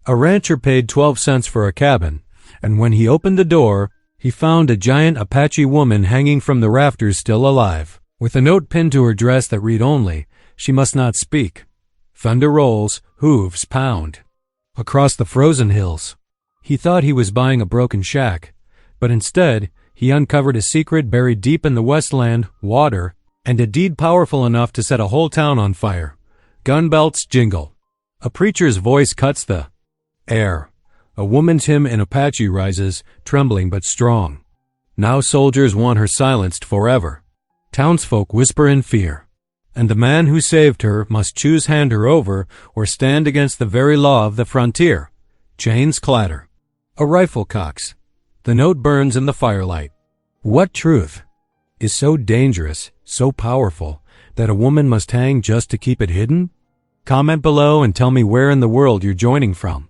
A rancher paid 12 cents for a cabin, and when he opened the door, he found a giant Apache woman hanging from the rafters still alive, with a note pinned to her dress that read only, "She must not speak." Thunder rolls, hooves pound. Across the frozen hills. He thought he was buying a broken shack, but instead, he uncovered a secret buried deep in the Westland, water, and a deed powerful enough to set a whole town on fire. Gun belts jingle. A preacher's voice cuts the air. A woman's hymn in Apache rises, trembling but strong. Now soldiers want her silenced forever. Townsfolk whisper in fear. And the man who saved her must choose hand her over or stand against the very law of the frontier. Chains clatter. A rifle cocks. The note burns in the firelight. What truth is so dangerous, so powerful, that a woman must hang just to keep it hidden? Comment below and tell me where in the world you're joining from.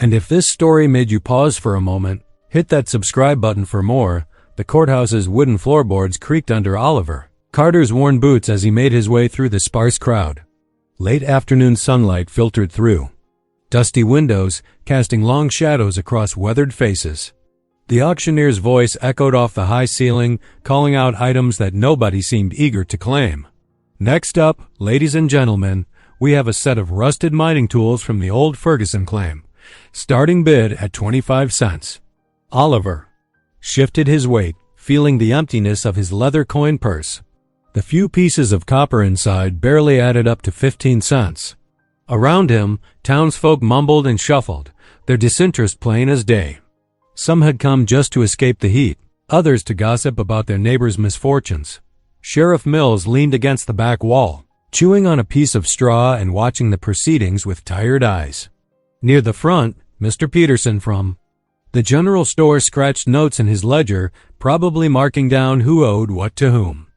And if this story made you pause for a moment, hit that subscribe button for more. The courthouse's wooden floorboards creaked under Oliver Carter's worn boots as he made his way through the sparse crowd. Late afternoon sunlight filtered through. Dusty windows casting long shadows across weathered faces. The auctioneer's voice echoed off the high ceiling, calling out items that nobody seemed eager to claim. Next up, ladies and gentlemen, we have a set of rusted mining tools from the old Ferguson claim. Starting bid at 25 cents. Oliver shifted his weight, feeling the emptiness of his leather coin purse. The few pieces of copper inside barely added up to 15 cents. Around him, townsfolk mumbled and shuffled, their disinterest plain as day. Some had come just to escape the heat, others to gossip about their neighbors' misfortunes. Sheriff Mills leaned against the back wall, chewing on a piece of straw and watching the proceedings with tired eyes. Near the front, Mr. Peterson from the general store scratched notes in his ledger, probably marking down who owed what to whom.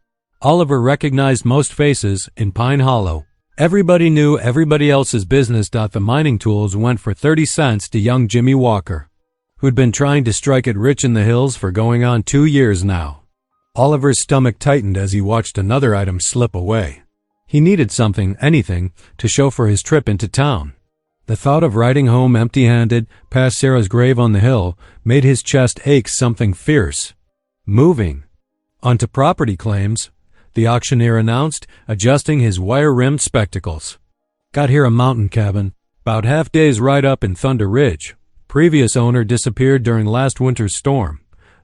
Oliver recognized most faces in Pine Hollow. Everybody knew everybody else's business. The mining tools went for 30 cents to young Jimmy Walker, who'd been trying to strike it rich in the hills for going on 2 years now. Oliver's stomach tightened as he watched another item slip away. He needed something, anything, to show for his trip into town. The thought of riding home empty-handed past Sarah's grave on the hill made his chest ache something fierce. Moving onto property claims, the auctioneer announced, adjusting his wire-rimmed spectacles. Got here a mountain cabin, about half day's ride up in Thunder Ridge. Previous owner disappeared during last winter's storm.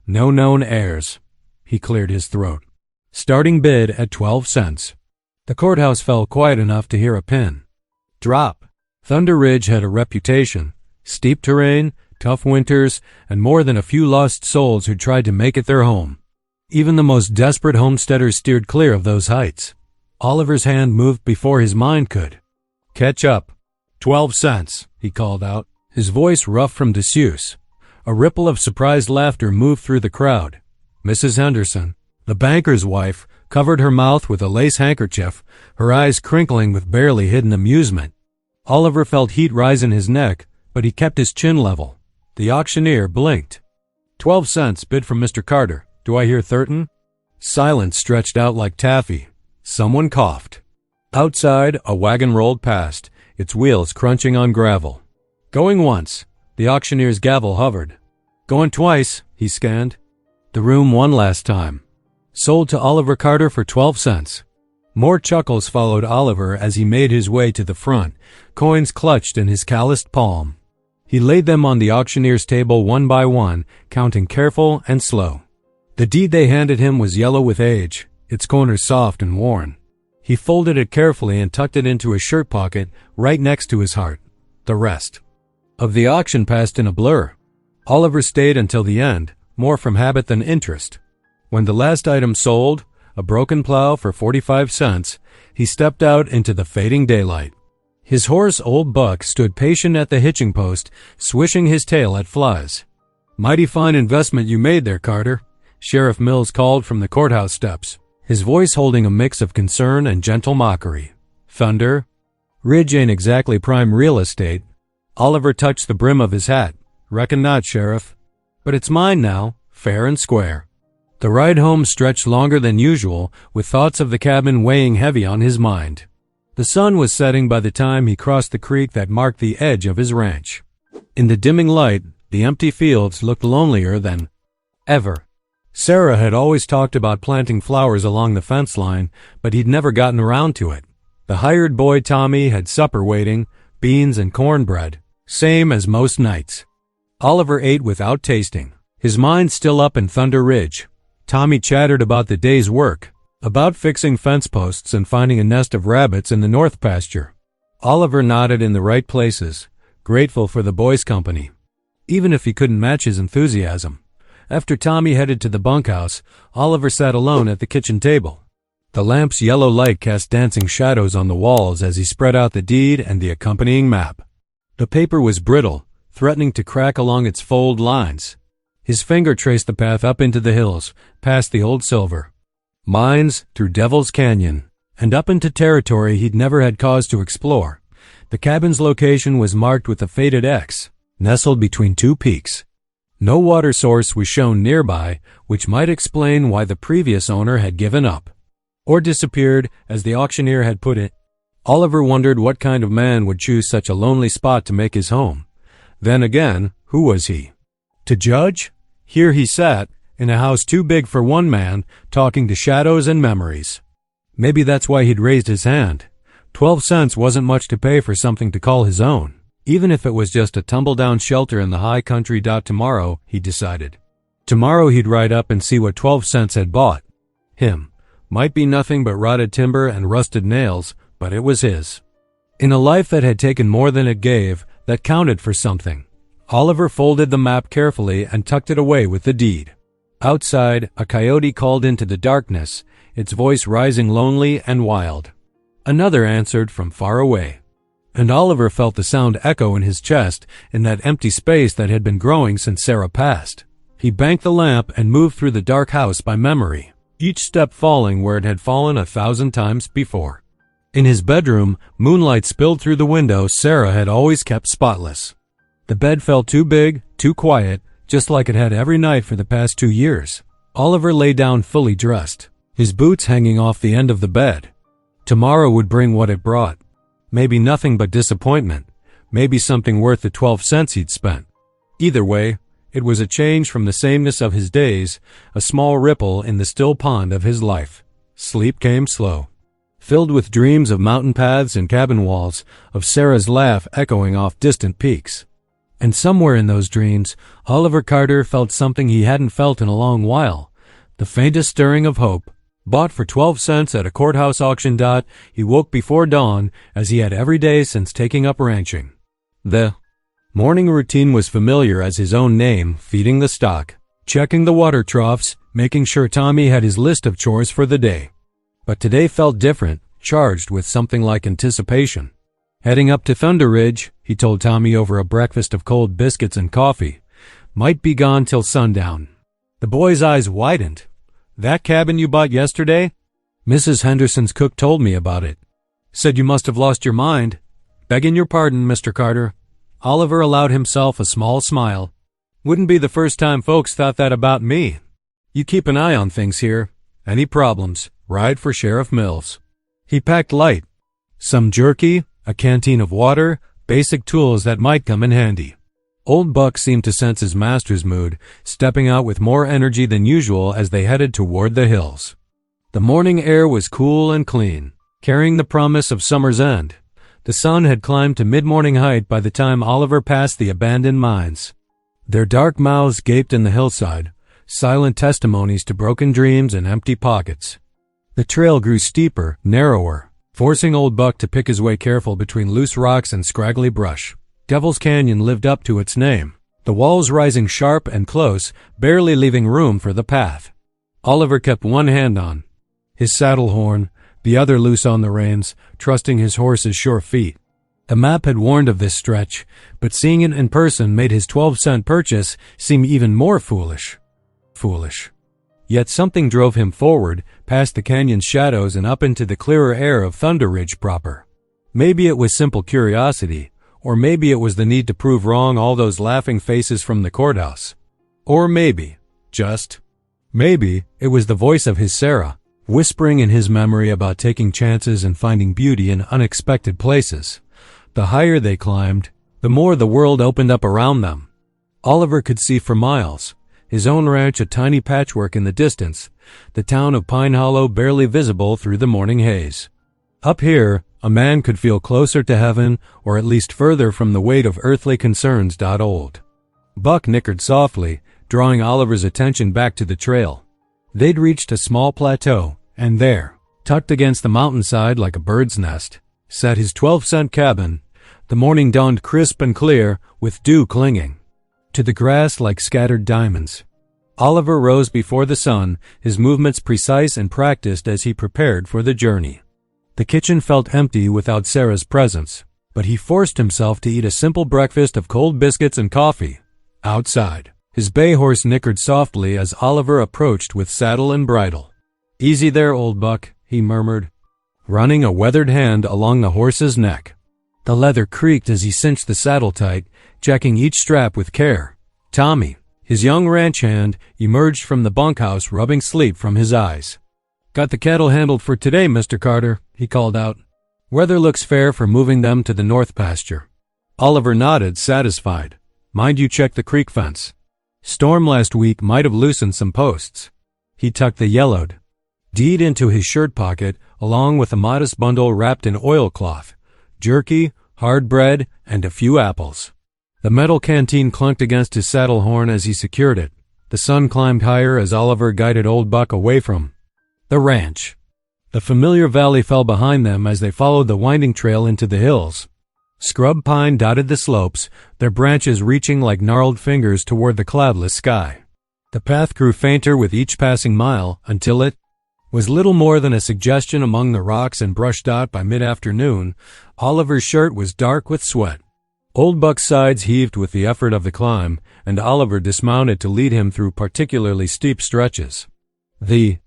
No known heirs. He cleared his throat. Starting bid at 12 cents. The courthouse fell quiet enough to hear a pin drop. Thunder Ridge had a reputation. Steep terrain, tough winters, and more than a few lost souls who tried to make it their home. Even the most desperate homesteaders steered clear of those heights. Oliver's hand moved before his mind could catch up. 12 cents, he called out, his voice rough from disuse. A ripple of surprised laughter moved through the crowd. Mrs. Henderson, the banker's wife, covered her mouth with a lace handkerchief, her eyes crinkling with barely hidden amusement. Oliver felt heat rise in his neck, but he kept his chin level. The auctioneer blinked. 12 cents bid from Mr. Carter. Do I hear 13? Silence stretched out like taffy. Someone coughed. Outside, a wagon rolled past, its wheels crunching on gravel. Going once. The auctioneer's gavel hovered. Going twice, he scanned. The room one last time. Sold to Oliver Carter for 12 cents. More chuckles followed Oliver as he made his way to the front, coins clutched in his calloused palm. He laid them on the auctioneer's table one by one, counting careful and slow. The deed they handed him was yellow with age, its corners soft and worn. He folded it carefully and tucked it into his shirt pocket right next to his heart. The rest of the auction passed in a blur. Oliver stayed until the end, more from habit than interest. When the last item sold, a broken plow for 45 cents, he stepped out into the fading daylight. His horse, Old Buck, stood patient at the hitching post, swishing his tail at flies. Mighty fine investment you made there, Carter, Sheriff Mills called from the courthouse steps, his voice holding a mix of concern and gentle mockery. Thunder Ridge ain't exactly prime real estate. Oliver touched the brim of his hat. Reckon not, Sheriff. But it's mine now, fair and square. The ride home stretched longer than usual, with thoughts of the cabin weighing heavy on his mind. The sun was setting by the time he crossed the creek that marked the edge of his ranch. In the dimming light, the empty fields looked lonelier than ever. Sarah had always talked about planting flowers along the fence line, but he'd never gotten around to it. The hired boy Tommy had supper waiting, beans and cornbread, same as most nights. Oliver ate without tasting, his mind still up in Thunder Ridge. Tommy chattered about the day's work, about fixing fence posts and finding a nest of rabbits in the north pasture. Oliver nodded in the right places, grateful for the boys' company, even if he couldn't match his enthusiasm. After Tommy headed to the bunkhouse, Oliver sat alone at the kitchen table. The lamp's yellow light cast dancing shadows on the walls as he spread out the deed and the accompanying map. The paper was brittle, threatening to crack along its fold lines. His finger traced the path up into the hills, past the old silver mines, through Devil's Canyon, and up into territory he'd never had cause to explore. The cabin's location was marked with a faded X, nestled between two peaks. No water source was shown nearby, which might explain why the previous owner had given up, or disappeared, as the auctioneer had put it. Oliver wondered what kind of man would choose such a lonely spot to make his home. Then again, who was he to judge? Here he sat, in a house too big for one man, talking to shadows and memories. Maybe that's why he'd raised his hand. 12 cents wasn't much to pay for something to call his own, even if it was just a tumble-down shelter in the high country. Tomorrow, he decided. Tomorrow he'd ride up and see what 12 cents had bought him. Might be nothing but rotted timber and rusted nails, but it was his. In a life that had taken more than it gave, that counted for something. Oliver folded the map carefully and tucked it away with the deed. Outside, a coyote called into the darkness, its voice rising lonely and wild. Another answered from far away, and Oliver felt the sound echo in his chest in that empty space that had been growing since Sarah passed. He banked the lamp and moved through the dark house by memory, each step falling where it had fallen 1,000 times before. In his bedroom, moonlight spilled through the window Sarah had always kept spotless. The bed felt too big, too quiet, just like it had every night for the past 2 years. Oliver lay down fully dressed, his boots hanging off the end of the bed. Tomorrow would bring what it brought. Maybe nothing but disappointment. Maybe something worth the 12 cents he'd spent. Either way, it was a change from the sameness of his days, a small ripple in the still pond of his life. Sleep came slow, filled with dreams of mountain paths and cabin walls, of Sarah's laugh echoing off distant peaks. And somewhere in those dreams, Oliver Carter felt something he hadn't felt in a long while, the faintest stirring of hope. Bought for 12 cents at a courthouse auction. He woke before dawn, as he had every day since taking up ranching. The morning routine was familiar as his own name, feeding the stock, checking the water troughs, making sure Tommy had his list of chores for the day. But today felt different, charged with something like anticipation. Heading up to Thunder Ridge, he told Tommy over a breakfast of cold biscuits and coffee. Might be gone till sundown. The boy's eyes widened. That cabin you bought yesterday? Mrs. Henderson's cook told me about it. Said you must have lost your mind. Begging your pardon, Mr. Carter. Oliver allowed himself a small smile. Wouldn't be the first time folks thought that about me. You keep an eye on things here. Any problems, ride for Sheriff Mills. He packed light. Some jerky, a canteen of water, basic tools that might come in handy. Old Buck seemed to sense his master's mood, stepping out with more energy than usual as they headed toward the hills. The morning air was cool and clean, carrying the promise of summer's end. The sun had climbed to mid-morning height by the time Oliver passed the abandoned mines. Their dark mouths gaped in the hillside, silent testimonies to broken dreams and empty pockets. The trail grew steeper, narrower, forcing Old Buck to pick his way careful between loose rocks and scraggly brush. Devil's Canyon lived up to its name, the walls rising sharp and close, barely leaving room for the path. Oliver kept one hand on his saddle horn, the other loose on the reins, trusting his horse's sure feet. The map had warned of this stretch, but seeing it in person made his 12-cent purchase seem even more foolish. Yet something drove him forward, past the canyon's shadows and up into the clearer air of Thunder Ridge proper. Maybe it was simple curiosity, or maybe it was the need to prove wrong all those laughing faces from the courthouse. Or maybe, just maybe, it was the voice of his Sarah, whispering in his memory about taking chances and finding beauty in unexpected places. The higher they climbed, the more the world opened up around them. Oliver could see for miles, his own ranch a tiny patchwork in the distance, the town of Pine Hollow barely visible through the morning haze. Up here, a man could feel closer to heaven, or at least further from the weight of earthly concerns. Old Buck nickered softly, drawing Oliver's attention back to the trail. They'd reached a small plateau, and there, tucked against the mountainside like a bird's nest, sat his 12-cent cabin. The morning dawned crisp and clear, with dew clinging to the grass like scattered diamonds. Oliver rose before the sun, his movements precise and practiced as he prepared for the journey. The kitchen felt empty without Sarah's presence, but he forced himself to eat a simple breakfast of cold biscuits and coffee. Outside, his bay horse nickered softly as Oliver approached with saddle and bridle. "Easy there, old buck," he murmured, running a weathered hand along the horse's neck. The leather creaked as he cinched the saddle tight, checking each strap with care. Tommy, his young ranch hand, emerged from the bunkhouse, rubbing sleep from his eyes. "Got the cattle handled for today, Mr. Carter," he called out. "Weather looks fair for moving them to the north pasture." Oliver nodded, satisfied. "Mind you check the creek fence. Storm last week might have loosened some posts." He tucked the yellowed deed into his shirt pocket, along with a modest bundle wrapped in oilcloth, jerky, hard bread, and a few apples. The metal canteen clunked against his saddle horn as he secured it. The sun climbed higher as Oliver guided old Buck away from the ranch. The familiar valley fell behind them as they followed the winding trail into the hills. Scrub pine dotted the slopes, their branches reaching like gnarled fingers toward the cloudless sky. The path grew fainter with each passing mile until it was little more than a suggestion among the rocks and brush. By mid-afternoon, Oliver's shirt was dark with sweat. Old Buck's sides heaved with the effort of the climb, and Oliver dismounted to lead him through particularly steep stretches. The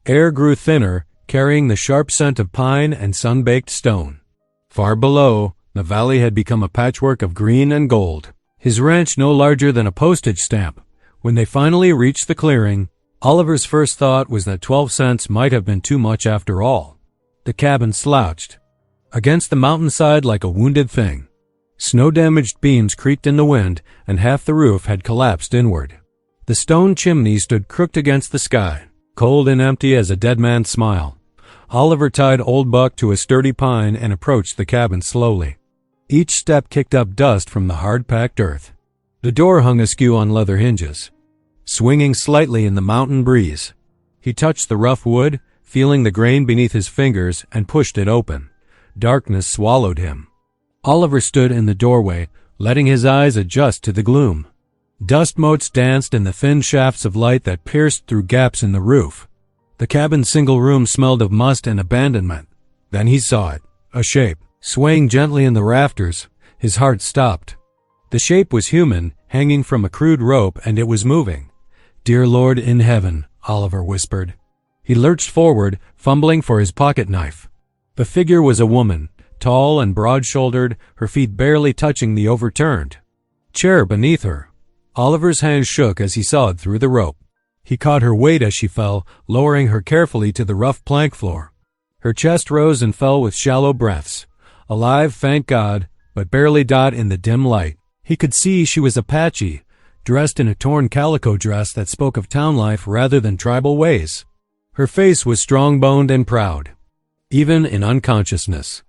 air grew thinner, carrying the sharp scent of pine and sun-baked stone. Far below, the valley had become a patchwork of green and gold, his ranch no larger than a postage stamp. When they finally reached the clearing, Oliver's first thought was that 12 cents might have been too much after all. The cabin slouched against the mountainside like a wounded thing. Snow-damaged beams creaked in the wind, and half the roof had collapsed inward. The stone chimney stood crooked against the sky, cold and empty as a dead man's smile. Oliver tied old Buck to a sturdy pine and approached the cabin slowly. Each step kicked up dust from the hard-packed earth. The door hung askew on leather hinges, swinging slightly in the mountain breeze. He touched the rough wood, feeling the grain beneath his fingers, and pushed it open. Darkness swallowed him. Oliver stood in the doorway, letting his eyes adjust to the gloom. Dust motes danced in the thin shafts of light that pierced through gaps in the roof. The cabin's single room smelled of must and abandonment. Then he saw it, a shape, swaying gently in the rafters. His heart stopped. The shape was human, hanging from a crude rope, and it was moving. "Dear Lord in heaven," Oliver whispered. He lurched forward, fumbling for his pocket knife. The figure was a woman, tall and broad-shouldered, her feet barely touching the overturned chair beneath her. Oliver's hand shook as he saw it through the rope. He caught her weight as she fell, lowering her carefully to the rough plank floor. Her chest rose and fell with shallow breaths. Alive, thank God, but barely in the dim light. He could see she was Apache, dressed in a torn calico dress that spoke of town life rather than tribal ways. Her face was strong-boned and proud, even in unconsciousness.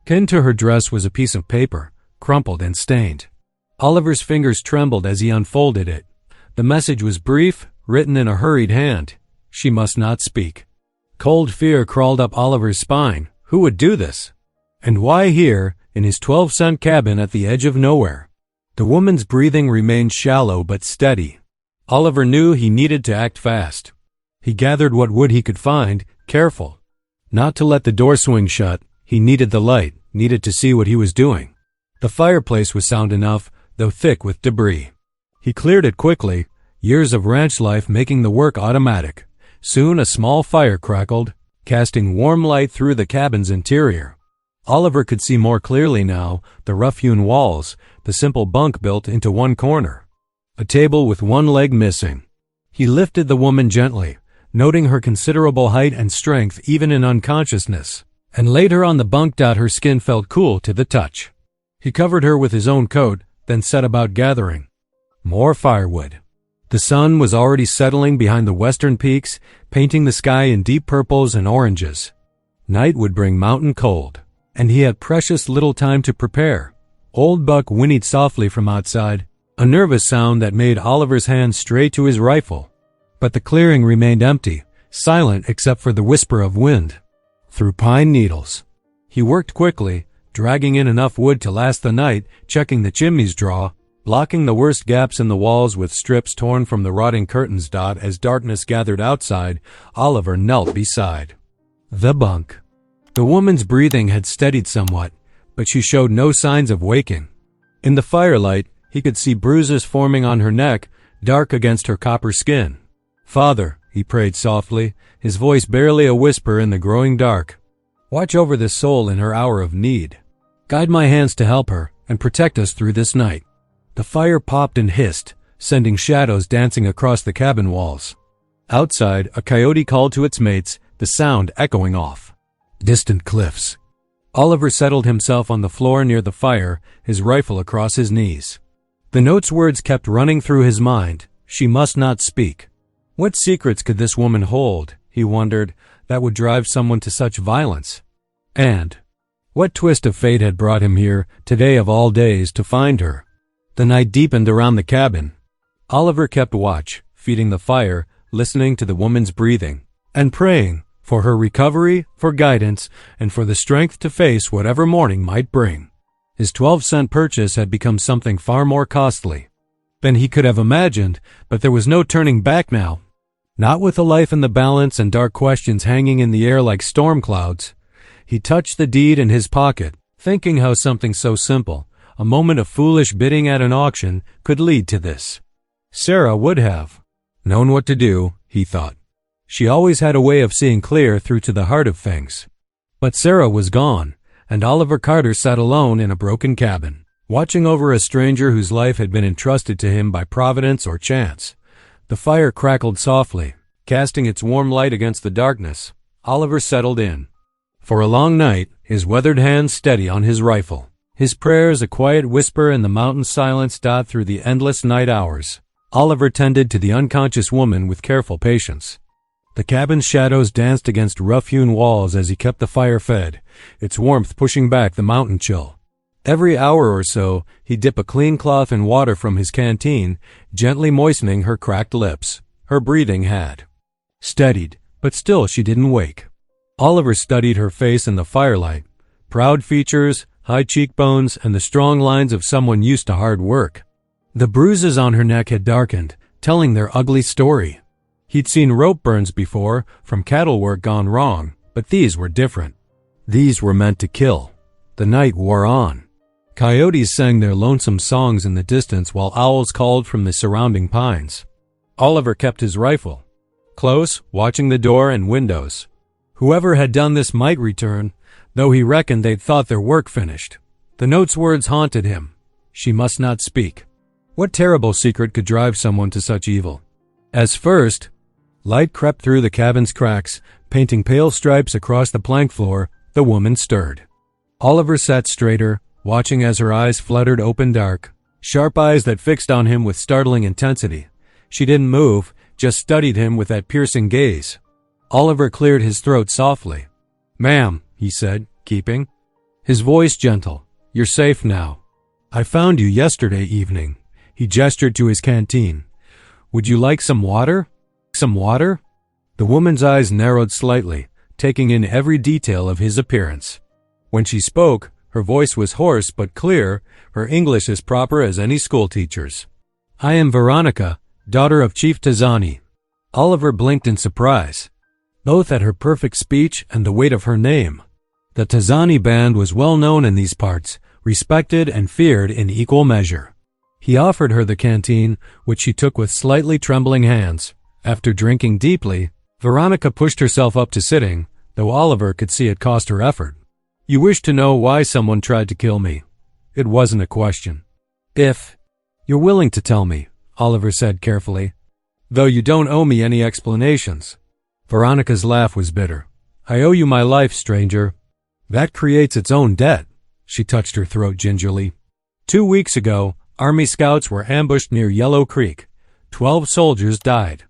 Pinned to her dress was a piece of paper, crumpled and stained. Oliver's fingers trembled as he unfolded it. The message was brief, written in a hurried hand. She must not speak. Cold fear crawled up Oliver's spine. Who would do this? And why here, in his 12-cent cabin at the edge of nowhere? The woman's breathing remained shallow but steady. Oliver knew he needed to act fast. He gathered what wood he could find, careful not to let the door swing shut. He needed the light, needed to see what he was doing. The fireplace was sound enough, though thick with debris. He cleared it quickly, years of ranch life making the work automatic. Soon a small fire crackled, casting warm light through the cabin's interior. Oliver could see more clearly now, the rough-hewn walls, the simple bunk built into one corner. A table with one leg missing. He lifted the woman gently, noting her considerable height and strength even in unconsciousness, and laid her on the bunk. Her skin felt cool to the touch. He covered her with his own coat, then set about gathering more firewood. The sun was already settling behind the western peaks, painting the sky in deep purples and oranges. Night would bring mountain cold, and he had precious little time to prepare. Old Buck whinnied softly from outside, a nervous sound that made Oliver's hand stray to his rifle. But the clearing remained empty, silent except for the whisper of wind through pine needles. He worked quickly, dragging in enough wood to last the night, checking the chimney's draw, blocking the worst gaps in the walls with strips torn from the rotting curtains. As darkness gathered outside, Oliver knelt beside the bunk. The woman's breathing had steadied somewhat, but she showed no signs of waking. In the firelight, he could see bruises forming on her neck, dark against her copper skin. "Father," he prayed softly, his voice barely a whisper in the growing dark, "watch over this soul in her hour of need. Guide my hands to help her, and protect us through this night." The fire popped and hissed, sending shadows dancing across the cabin walls. Outside, a coyote called to its mates, the sound echoing off distant cliffs. Oliver settled himself on the floor near the fire, his rifle across his knees. The note's words kept running through his mind. She must not speak. What secrets could this woman hold, he wondered, that would drive someone to such violence? And what twist of fate had brought him here, today of all days, to find her? The night deepened around the cabin. Oliver kept watch, feeding the fire, listening to the woman's breathing, and praying for her recovery, for guidance, and for the strength to face whatever morning might bring. His 12-cent purchase had become something far more costly than he could have imagined, but there was no turning back now. Not with a life in the balance and dark questions hanging in the air like storm clouds. He touched the deed in his pocket, thinking how something so simple, a moment of foolish bidding at an auction, could lead to this. Sarah would have known what to do, he thought. She always had a way of seeing clear through to the heart of things. But Sarah was gone, and Oliver Carter sat alone in a broken cabin, watching over a stranger whose life had been entrusted to him by providence or chance. The fire crackled softly, casting its warm light against the darkness. Oliver settled in. For a long night, his weathered hands steady on his rifle, his prayers a quiet whisper in the mountain silence. Through the endless night hours, Oliver tended to the unconscious woman with careful patience. The cabin's shadows danced against rough-hewn walls as he kept the fire fed, its warmth pushing back the mountain chill. Every hour or so, he'd dip a clean cloth in water from his canteen, gently moistening her cracked lips. Her breathing had steadied, but still she didn't wake. Oliver studied her face in the firelight. Proud features, high cheekbones, and the strong lines of someone used to hard work. The bruises on her neck had darkened, telling their ugly story. He'd seen rope burns before, from cattle work gone wrong, but these were different. These were meant to kill. The night wore on. Coyotes sang their lonesome songs in the distance while owls called from the surrounding pines. Oliver kept his rifle close, watching the door and windows. Whoever had done this might return, though he reckoned they'd thought their work finished. The note's words haunted him. She must not speak. What terrible secret could drive someone to such evil? As first, light crept through the cabin's cracks, painting pale stripes across the plank floor. The woman stirred. Oliver sat straighter, watching as her eyes fluttered open dark, sharp eyes that fixed on him with startling intensity. She didn't move, just studied him with that piercing gaze. Oliver cleared his throat softly. "Ma'am," he said, keeping his voice gentle, "you're safe now. I found you yesterday evening." He gestured to his canteen. "Would you like some water?" "Some water?" The woman's eyes narrowed slightly, taking in every detail of his appearance. When she spoke, her voice was hoarse but clear, her English as proper as any schoolteacher's. "I am Veronica, daughter of Chief Tazani." Oliver blinked in surprise, both at her perfect speech and the weight of her name. The Tazani band was well known in these parts, respected and feared in equal measure. He offered her the canteen, which she took with slightly trembling hands. After drinking deeply, Veronica pushed herself up to sitting, though Oliver could see it cost her effort. "You wish to know why someone tried to kill me?" It wasn't a question. "If you're willing to tell me," Oliver said carefully, "though you don't owe me any explanations." Veronica's laugh was bitter. "I owe you my life, stranger. That creates its own debt." She touched her throat gingerly. 2 weeks ago, Army scouts were ambushed near Yellow Creek. 12 soldiers died.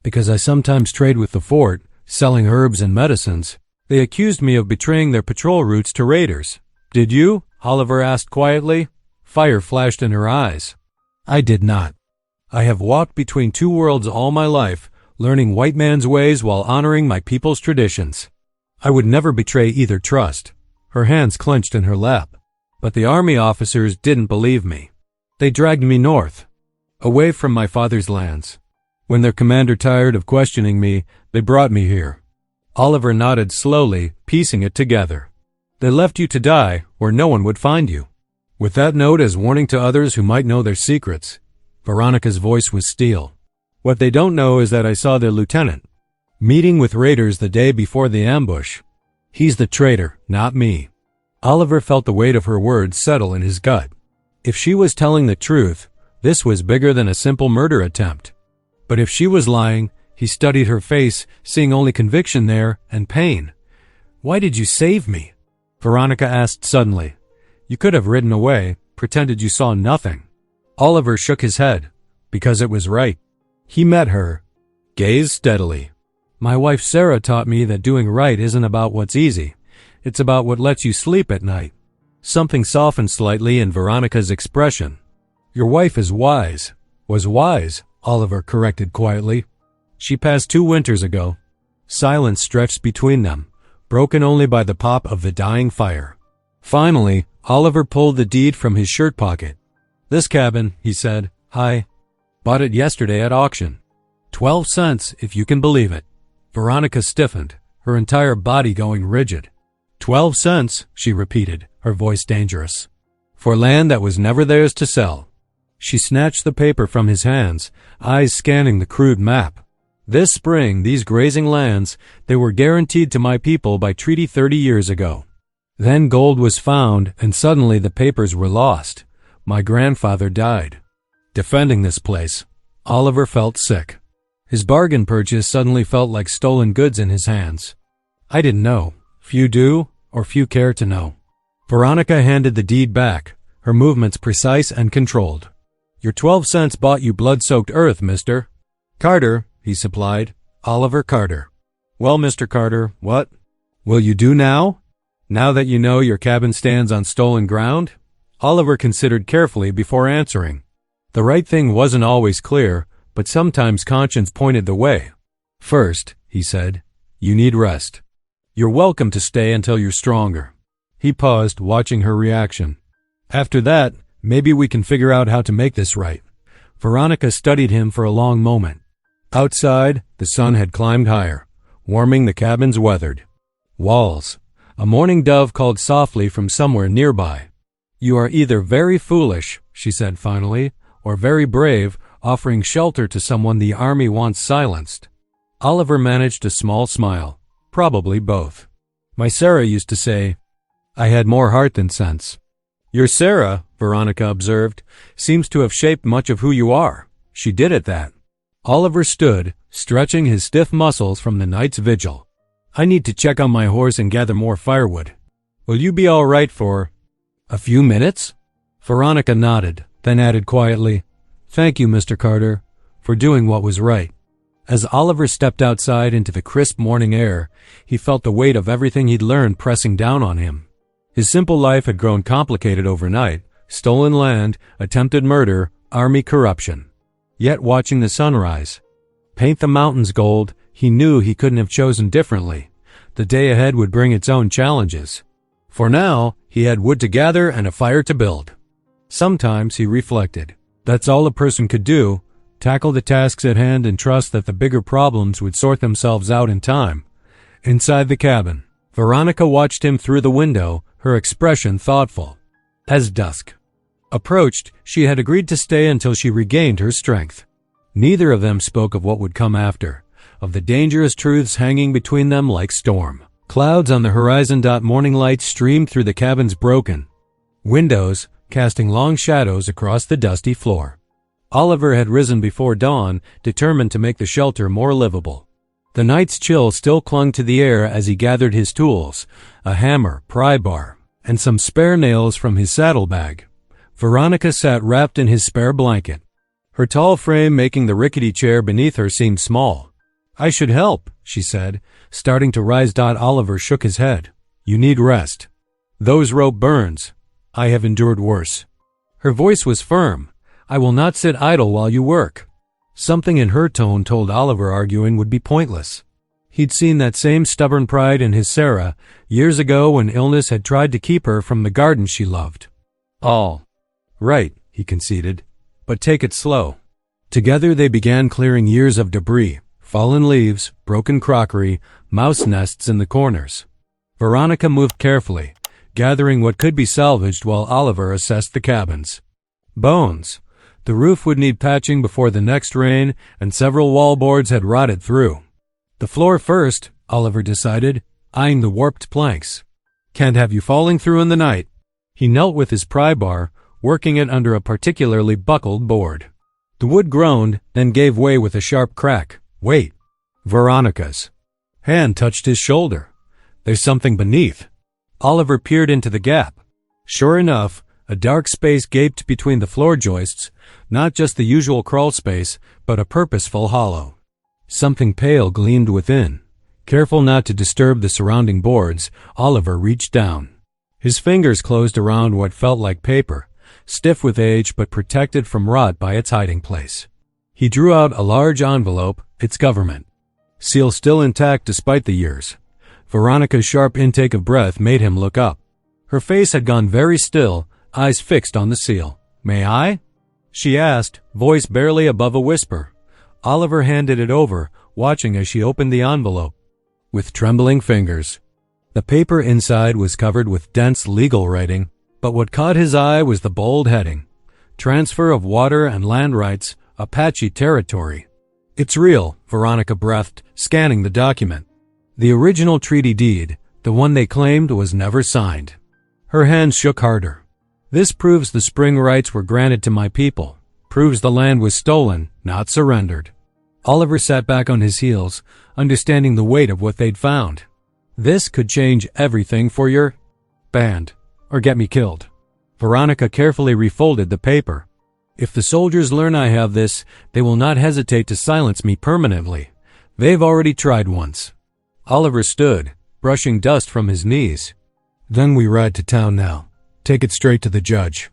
Because I sometimes trade with the fort, selling herbs and medicines, they accused me of betraying their patrol routes to raiders. Did you? Oliver asked quietly. Fire flashed in her eyes. I did not. I have walked between two worlds all my life, learning white man's ways while honoring my people's traditions. I would never betray either trust. Her hands clenched in her lap. But the army officers didn't believe me. They dragged me north, away from my father's lands. When their commander tired of questioning me, they brought me here. Oliver nodded slowly, piecing it together. They left you to die where no one would find you. With that note as warning to others who might know their secrets. Veronica's voice was steel. What they don't know is that I saw their lieutenant, meeting with raiders the day before the ambush. He's the traitor, not me. Oliver felt the weight of her words settle in his gut. If she was telling the truth, this was bigger than a simple murder attempt. But if she was lying, he studied her face, seeing only conviction there and pain. Why did you save me? Veronica asked suddenly. You could have ridden away, pretended you saw nothing. Oliver shook his head, because it was right. He met her, gazed steadily. My wife Sarah taught me that doing right isn't about what's easy. It's about what lets you sleep at night. Something softened slightly in Veronica's expression. Your wife is wise. Was wise, Oliver corrected quietly. She passed 2 winters ago. Silence stretched between them, broken only by the pop of the dying fire. Finally, Oliver pulled the deed from his shirt pocket. This cabin, he said. Hi. Bought it yesterday at auction. 12 cents, if you can believe it. Veronica stiffened, her entire body going rigid. 12 cents, she repeated, her voice dangerous. For land that was never theirs to sell. She snatched the paper from his hands, eyes scanning the crude map. This spring, these grazing lands, they were guaranteed to my people by treaty 30 years ago. Then gold was found, and suddenly the papers were lost. My grandfather died. Defending this place, Oliver felt sick. His bargain purchase suddenly felt like stolen goods in his hands. I didn't know. Few do, or few care to know. Veronica handed the deed back, her movements precise and controlled. Your 12 cents bought you blood-soaked earth, mister. Carter, he supplied. Oliver Carter. Well, Mr. Carter, what will you do now? Now that you know your cabin stands on stolen ground? Oliver considered carefully before answering. The right thing wasn't always clear, but sometimes conscience pointed the way. First, he said, you need rest. You're welcome to stay until you're stronger. He paused, watching her reaction. After that, maybe we can figure out how to make this right. Veronica studied him for a long moment. Outside, the sun had climbed higher, warming the cabin's weathered walls. A mourning dove called softly from somewhere nearby. You are either very foolish, she said finally, or very brave, offering shelter to someone the army wants silenced. Oliver managed a small smile. Probably both. My Sarah used to say, I had more heart than sense. Your Sarah, Veronica observed, seems to have shaped much of who you are. She did at that. Oliver stood, stretching his stiff muscles from the night's vigil. I need to check on my horse and gather more firewood. Will you be all right for a few minutes? Veronica nodded, then added quietly, Thank you, Mr. Carter, for doing what was right. As Oliver stepped outside into the crisp morning air, he felt the weight of everything he'd learned pressing down on him. His simple life had grown complicated overnight. Stolen land, attempted murder, army corruption. Yet watching the sunrise paint the mountains gold, he knew he couldn't have chosen differently. The day ahead would bring its own challenges. For now, he had wood to gather and a fire to build. Sometimes, he reflected, that's all a person could do, tackle the tasks at hand and trust that the bigger problems would sort themselves out in time. Inside the cabin, Veronica watched him through the window, her expression thoughtful. As dusk approached, she had agreed to stay until she regained her strength. Neither of them spoke of what would come after, of the dangerous truths hanging between them like storm. Clouds on the horizon. Morning light streamed through the cabin's broken windows, casting long shadows across the dusty floor. Oliver had risen before dawn, determined to make the shelter more livable. The night's chill still clung to the air as he gathered his tools, a hammer, pry bar, and some spare nails from his saddlebag. Veronica sat wrapped in his spare blanket, her tall frame making the rickety chair beneath her seem small. "I should help," she said, starting to rise. Oliver shook his head. "You need rest. Those rope burns. I have endured worse." Her voice was firm. "I will not sit idle while you work." Something in her tone told Oliver arguing would be pointless. He'd seen that same stubborn pride in his Sarah years ago when illness had tried to keep her from the garden she loved. "All right," he conceded, "but take it slow." Together they began clearing years of debris, fallen leaves, broken crockery, mouse nests in the corners. Veronica moved carefully, gathering what could be salvaged while Oliver assessed the cabins. Bones. The roof would need patching before the next rain, and several wall boards had rotted through. "The floor first," Oliver decided, eyeing the warped planks. "Can't have you falling through in the night." He knelt with his pry bar, working it under a particularly buckled board. The wood groaned, then gave way with a sharp crack. "Wait." Veronica's hand touched his shoulder. "There's something beneath." Oliver peered into the gap. Sure enough, a dark space gaped between the floor joists, not just the usual crawl space, but a purposeful hollow. Something pale gleamed within. Careful not to disturb the surrounding boards, Oliver reached down. His fingers closed around what felt like paper, stiff with age but protected from rot by its hiding place. He drew out a large envelope, its government. Seal still intact despite the years. Veronica's sharp intake of breath made him look up. Her face had gone very still, eyes fixed on the seal. "May I?" she asked, voice barely above a whisper. Oliver handed it over, watching as she opened the envelope. With trembling fingers. The paper inside was covered with dense legal writing, but what caught his eye was the bold heading. Transfer of water and land rights, Apache territory. "It's real," Veronica breathed, scanning the document. The original treaty deed, the one they claimed, was never signed. Her hands shook harder. "This proves the spring rights were granted to my people. Proves the land was stolen, not surrendered." Oliver sat back on his heels, understanding the weight of what they'd found. "This could change everything for your band, or get me killed." Veronica carefully refolded the paper. "If the soldiers learn I have this, they will not hesitate to silence me permanently. They've already tried once." Oliver stood, brushing dust from his knees. "Then we ride to town now. Take it straight to the judge."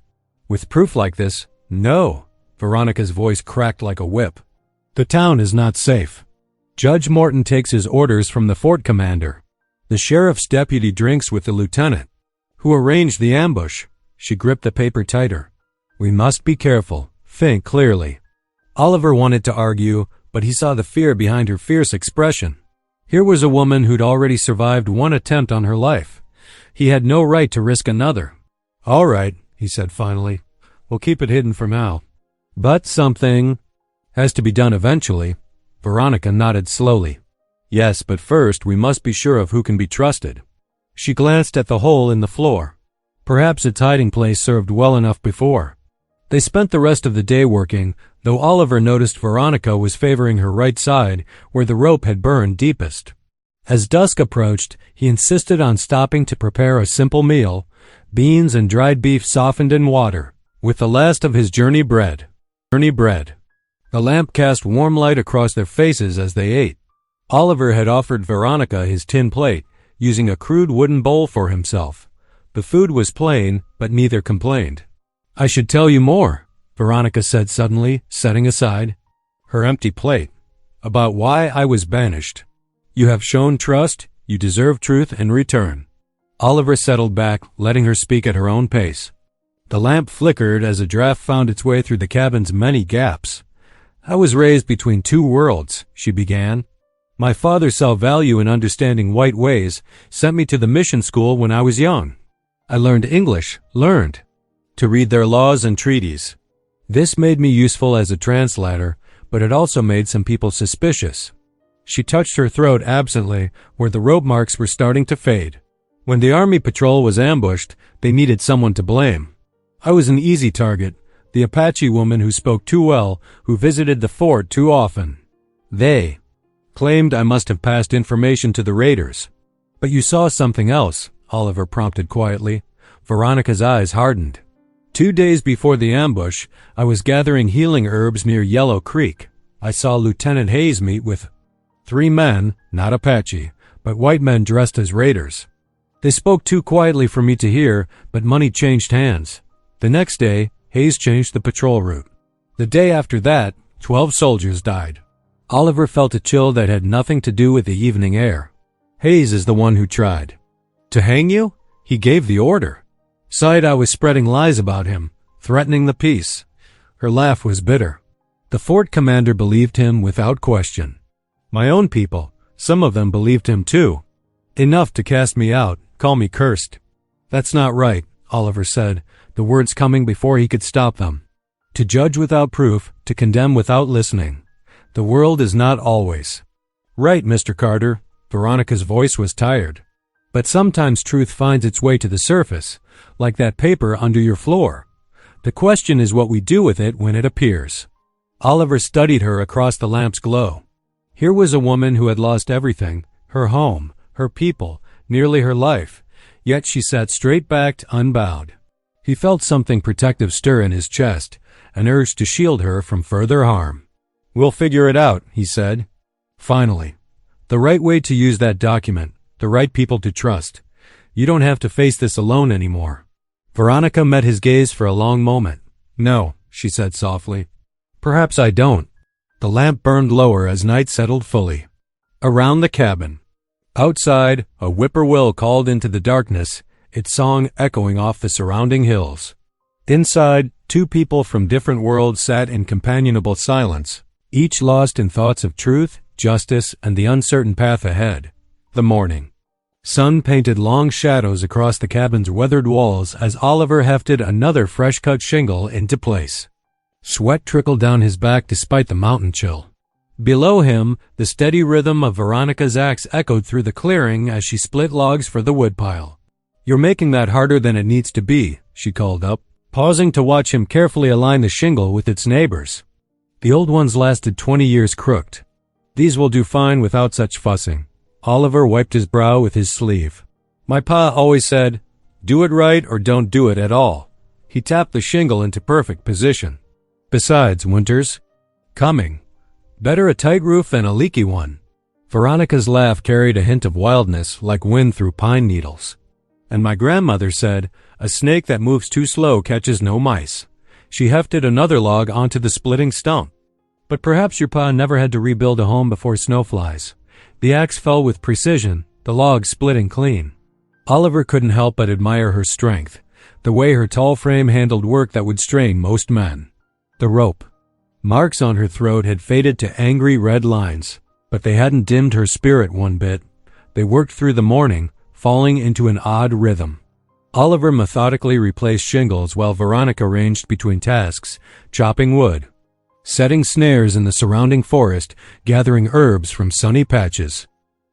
"With proof like this, no." Veronica's voice cracked like a whip. "The town is not safe. Judge Morton takes his orders from the fort commander. The sheriff's deputy drinks with the lieutenant, who arranged the ambush." She gripped the paper tighter. "We must be careful. Think clearly." Oliver wanted to argue, but he saw the fear behind her fierce expression. Here was a woman who'd already survived one attempt on her life. He had no right to risk another. "All right," he said finally. "We'll keep it hidden for now. But something has to be done eventually." Veronica nodded slowly. "Yes, but first we must be sure of who can be trusted." She glanced at the hole in the floor. Perhaps its hiding place served well enough before. They spent the rest of the day working, though Oliver noticed Veronica was favoring her right side, where the rope had burned deepest. As dusk approached, he insisted on stopping to prepare a simple meal, beans and dried beef softened in water, with the last of his journey bread. The lamp cast warm light across their faces as they ate. Oliver had offered Veronica his tin plate, using a crude wooden bowl for himself. The food was plain, but neither complained. "I should tell you more," Veronica said suddenly, setting aside her empty plate, "about why I was banished. You have shown trust, you deserve truth in return." Oliver settled back, letting her speak at her own pace. The lamp flickered as a draft found its way through the cabin's many gaps. "I was raised between two worlds," she began. "My father saw value in understanding white ways, sent me to the mission school when I was young. I learned English, to read their laws and treaties. This made me useful as a translator, but it also made some people suspicious." She touched her throat absently, where the rope marks were starting to fade. "When the army patrol was ambushed, they needed someone to blame. I was an easy target, the Apache woman who spoke too well, who visited the fort too often. They claimed I must have passed information to the raiders." "But you saw something else," Oliver prompted quietly. Veronica's eyes hardened. 2 days before the ambush, I was gathering healing herbs near Yellow Creek. I saw Lieutenant Hayes meet with 3 men, not Apache, but white men dressed as raiders. They spoke too quietly for me to hear, but money changed hands. The next day, Hayes changed the patrol route. The day after that, 12 soldiers died. Oliver felt a chill that had nothing to do with the evening air. Hayes is the one who tried. To hang you? He gave the order. Sighed I was spreading lies about him, threatening the peace. Her laugh was bitter. The fort commander believed him without question. My own people, some of them believed him too. Enough to cast me out, call me cursed. That's not right, Oliver said, the words coming before he could stop them. To judge without proof, to condemn without listening. The world is not always. Right, Mr. Carter. Veronica's voice was tired. But sometimes truth finds its way to the surface, like that paper under your floor. The question is what we do with it when it appears. Oliver studied her across the lamp's glow. Here was a woman who had lost everything, her home, her people, nearly her life, yet she sat straight-backed, unbowed. He felt something protective stir in his chest, an urge to shield her from further harm. We'll figure it out, he said. Finally. The right way to use that document, the right people to trust. You don't have to face this alone anymore. Veronica met his gaze for a long moment. No, she said softly. Perhaps I don't. The lamp burned lower as night settled fully. Around the cabin. Outside, a whippoorwill called into the darkness, its song echoing off the surrounding hills. Inside, 2 people from different worlds sat in companionable silence, each lost in thoughts of truth, justice, and the uncertain path ahead. The morning. Sun painted long shadows across the cabin's weathered walls as Oliver hefted another fresh-cut shingle into place. Sweat trickled down his back despite the mountain chill. Below him, the steady rhythm of Veronica's axe echoed through the clearing as she split logs for the woodpile. You're making that harder than it needs to be, she called up, pausing to watch him carefully align the shingle with its neighbors. The old ones lasted 20 years crooked. These will do fine without such fussing. Oliver wiped his brow with his sleeve. My pa always said, do it right or don't do it at all. He tapped the shingle into perfect position. Besides, winter's coming. Better a tight roof than a leaky one. Veronica's laugh carried a hint of wildness like wind through pine needles. And my grandmother said, a snake that moves too slow catches no mice. She hefted another log onto the splitting stump. But perhaps your pa never had to rebuild a home before snow flies. The axe fell with precision, the log splitting clean. Oliver couldn't help but admire her strength, the way her tall frame handled work that would strain most men. The rope. Marks on her throat had faded to angry red lines, but they hadn't dimmed her spirit one bit. They worked through the morning, falling into an odd rhythm. Oliver methodically replaced shingles while Veronica ranged between tasks, chopping wood, setting snares in the surrounding forest, gathering herbs from sunny patches.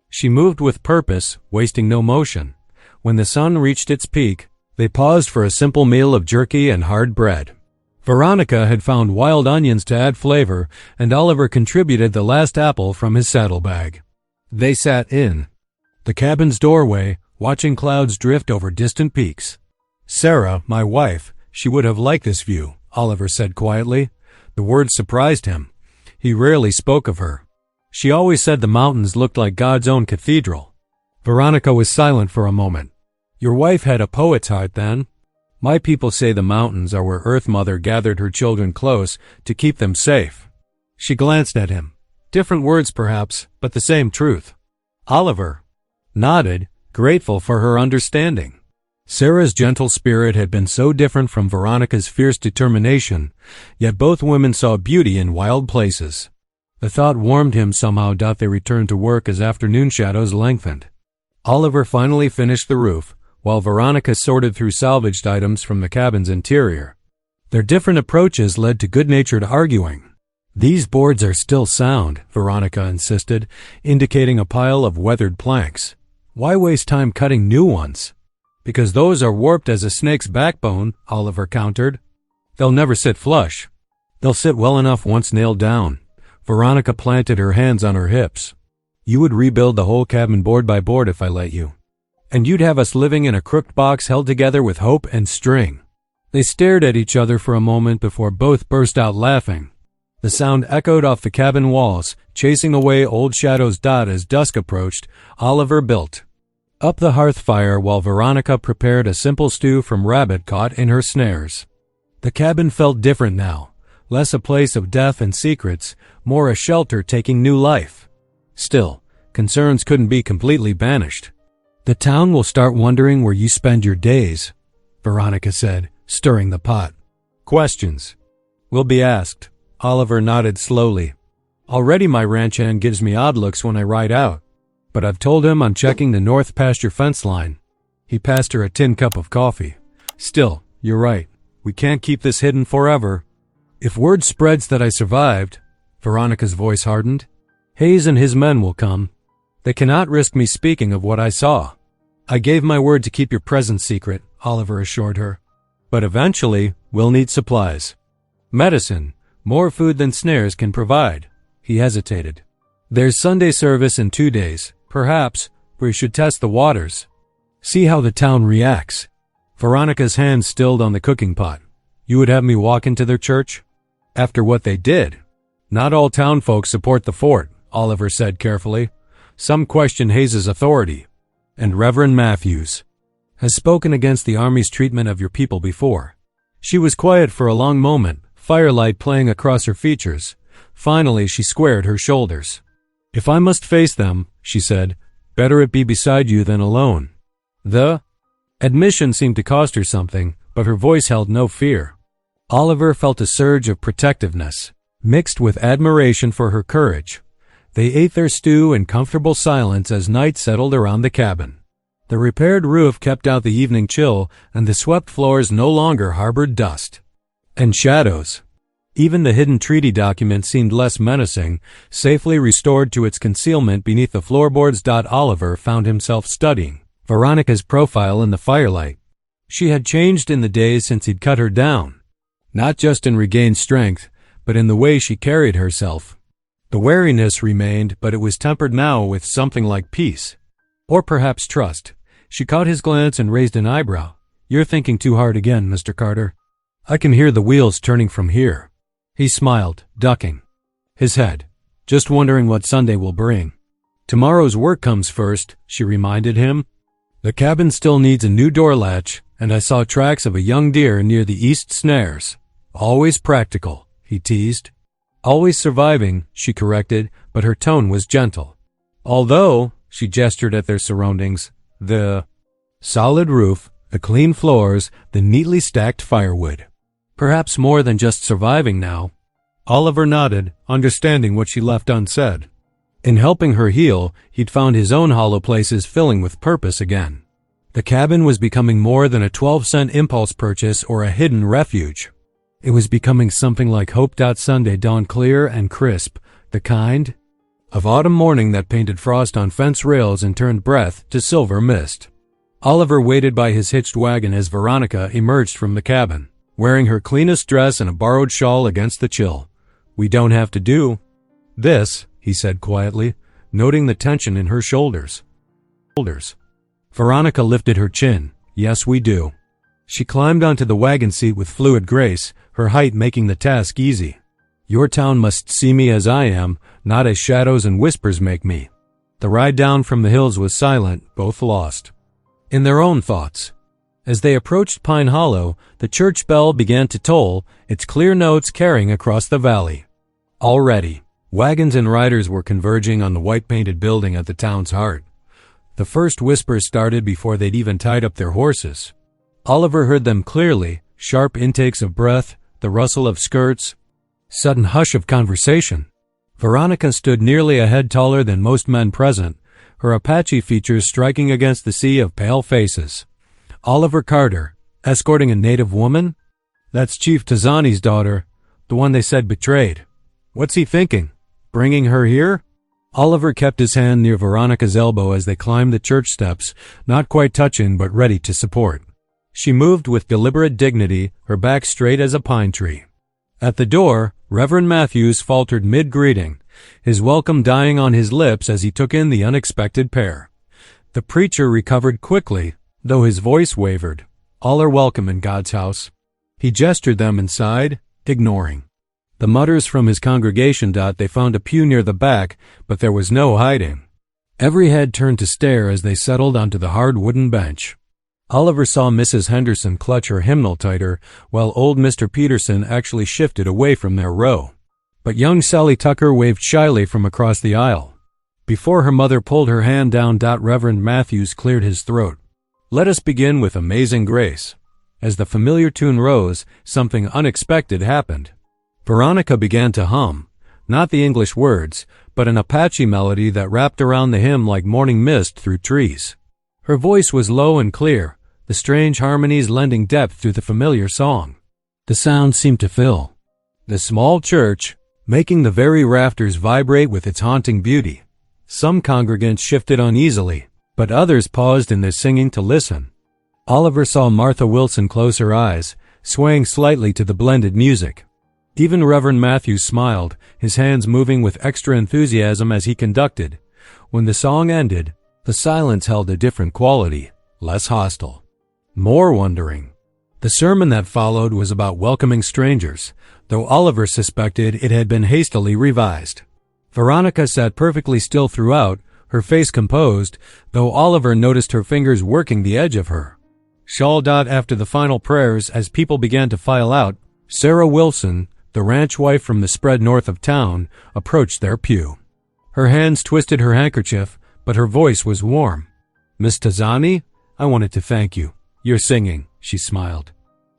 She moved with purpose, wasting no motion. When the sun reached its peak, they paused for a simple meal of jerky and hard bread. Veronica had found wild onions to add flavor, and Oliver contributed the last apple from his saddlebag. They sat in the cabin's doorway, watching clouds drift over distant peaks. Sarah, my wife, she would have liked this view, Oliver said quietly. The words surprised him. He rarely spoke of her. She always said the mountains looked like God's own cathedral. Veronica was silent for a moment. Your wife had a poet's heart then. My people say the mountains are where Earth Mother gathered her children close to keep them safe. She glanced at him. Different words perhaps, but the same truth. Oliver nodded, grateful for her understanding. Sarah's gentle spirit had been so different from Veronica's fierce determination, yet both women saw beauty in wild places. The thought warmed him somehow. They returned to work as afternoon shadows lengthened. Oliver finally finished the roof, while Veronica sorted through salvaged items from the cabin's interior. Their different approaches led to good-natured arguing. These boards are still sound, Veronica insisted, indicating a pile of weathered planks. Why waste time cutting new ones? Because those are warped as a snake's backbone, Oliver countered. They'll never sit flush. They'll sit well enough once nailed down. Veronica planted her hands on her hips. You would rebuild the whole cabin board by board if I let you. And you'd have us living in a crooked box held together with hope and string." They stared at each other for a moment before both burst out laughing. The sound echoed off the cabin walls, chasing away old shadows. As dusk approached, Oliver built up the hearth fire while Veronica prepared a simple stew from rabbit caught in her snares. The cabin felt different now, less a place of death and secrets, more a shelter taking new life. Still, concerns couldn't be completely banished. "The town will start wondering where you spend your days," Veronica said, stirring the pot. "Questions will be asked." Oliver nodded slowly. "Already my ranch hand gives me odd looks when I ride out, but I've told him I'm checking the north pasture fence line." He passed her a tin cup of coffee. "Still, you're right. We can't keep this hidden forever. If word spreads that I survived," Veronica's voice hardened, "Hayes and his men will come. They cannot risk me speaking of what I saw." "I gave my word to keep your presence secret," Oliver assured her. "But eventually, we'll need supplies. Medicine, more food than snares can provide." He hesitated. "There's Sunday service in 2 days. Perhaps we should test the waters. See how the town reacts." Veronica's hand stilled on the cooking pot. "You would have me walk into their church? After what they did?" "Not all town folks support the fort," Oliver said carefully. "Some question Hayes's authority. And Reverend Matthews has spoken against the Army's treatment of your people before." She was quiet for a long moment, firelight playing across her features. Finally, she squared her shoulders. "If I must face them," she said, "better it be beside you than alone." The admission seemed to cost her something, but her voice held no fear. Oliver felt a surge of protectiveness, mixed with admiration for her courage. They ate their stew in comfortable silence as night settled around the cabin. The repaired roof kept out the evening chill, and the swept floors no longer harbored dust and shadows. Even the hidden treaty document seemed less menacing, safely restored to its concealment beneath the floorboards. Oliver found himself studying Veronica's profile in the firelight. She had changed in the days since he'd cut her down, not just in regained strength, but in the way she carried herself. The wariness remained, but it was tempered now with something like peace, or perhaps trust. She caught his glance and raised an eyebrow. "You're thinking too hard again, Mr. Carter. I can hear the wheels turning from here." He smiled, ducking his head. "Just wondering what Sunday will bring." "Tomorrow's work comes first," she reminded him. "The cabin still needs a new door latch, and I saw tracks of a young deer near the east snares." "Always practical," he teased. "Always surviving," she corrected, but her tone was gentle. "Although," she gestured at their surroundings, "the solid roof, the clean floors, the neatly stacked firewood. Perhaps more than just surviving now." Oliver nodded, understanding what she left unsaid. In helping her heal, he'd found his own hollow places filling with purpose again. The cabin was becoming more than a 12-cent impulse purchase or a hidden refuge. It was becoming something like hope. Sunday dawned clear and crisp, the kind of autumn morning that painted frost on fence rails and turned breath to silver mist. Oliver waited by his hitched wagon as Veronica emerged from the cabin, wearing her cleanest dress and a borrowed shawl against the chill. "We don't have to do this," he said quietly, noting the tension in her shoulders. Veronica lifted her chin. "Yes, we do." She climbed onto the wagon seat with fluid grace, her height making the task easy. "Your town must see me as I am, not as shadows and whispers make me." The ride down from the hills was silent, both lost in their own thoughts. As they approached Pine Hollow, the church bell began to toll, its clear notes carrying across the valley. Already, wagons and riders were converging on the white-painted building at the town's heart. The first whispers started before they'd even tied up their horses. Oliver heard them clearly, sharp intakes of breath, the rustle of skirts, sudden hush of conversation. Veronica stood nearly a head taller than most men present, her Apache features striking against the sea of pale faces. Oliver Carter, escorting a native woman? That's Chief Tazani's daughter, the one they said betrayed. What's he thinking? Bringing her here? Oliver kept his hand near Veronica's elbow as they climbed the church steps, not quite touching but ready to support. She moved with deliberate dignity, her back straight as a pine tree. At the door, Reverend Matthews faltered mid-greeting, his welcome dying on his lips as he took in the unexpected pair. The preacher recovered quickly, though his voice wavered. All are welcome in God's house. He gestured them inside, ignoring the mutters from his congregation. They found a pew near the back, but there was no hiding. Every head turned to stare as they settled onto the hard wooden bench. Oliver saw Mrs. Henderson clutch her hymnal tighter, while old Mr. Peterson actually shifted away from their row. But young Sally Tucker waved shyly from across the aisle. Before her mother pulled her hand down, Reverend Matthews cleared his throat. Let us begin with Amazing Grace. As the familiar tune rose, something unexpected happened. Veronica began to hum, not the English words, but an Apache melody that wrapped around the hymn like morning mist through trees. Her voice was low and clear, the strange harmonies lending depth to the familiar song. The sound seemed to fill the small church, making the very rafters vibrate with its haunting beauty. Some congregants shifted uneasily, but others paused in their singing to listen. Oliver saw Martha Wilson close her eyes, swaying slightly to the blended music. Even Reverend Matthews smiled, his hands moving with extra enthusiasm as he conducted. When the song ended, the silence held a different quality, less hostile, more wondering. The sermon that followed was about welcoming strangers, though Oliver suspected it had been hastily revised. Veronica sat perfectly still throughout, her face composed, though Oliver noticed her fingers working the edge of her shawl. After the final prayers, as people began to file out, Sarah Wilson, the ranch wife from the spread north of town, approached their pew. Her hands twisted her handkerchief, but her voice was warm. Miss Tazani, I wanted to thank you. Your singing, she smiled.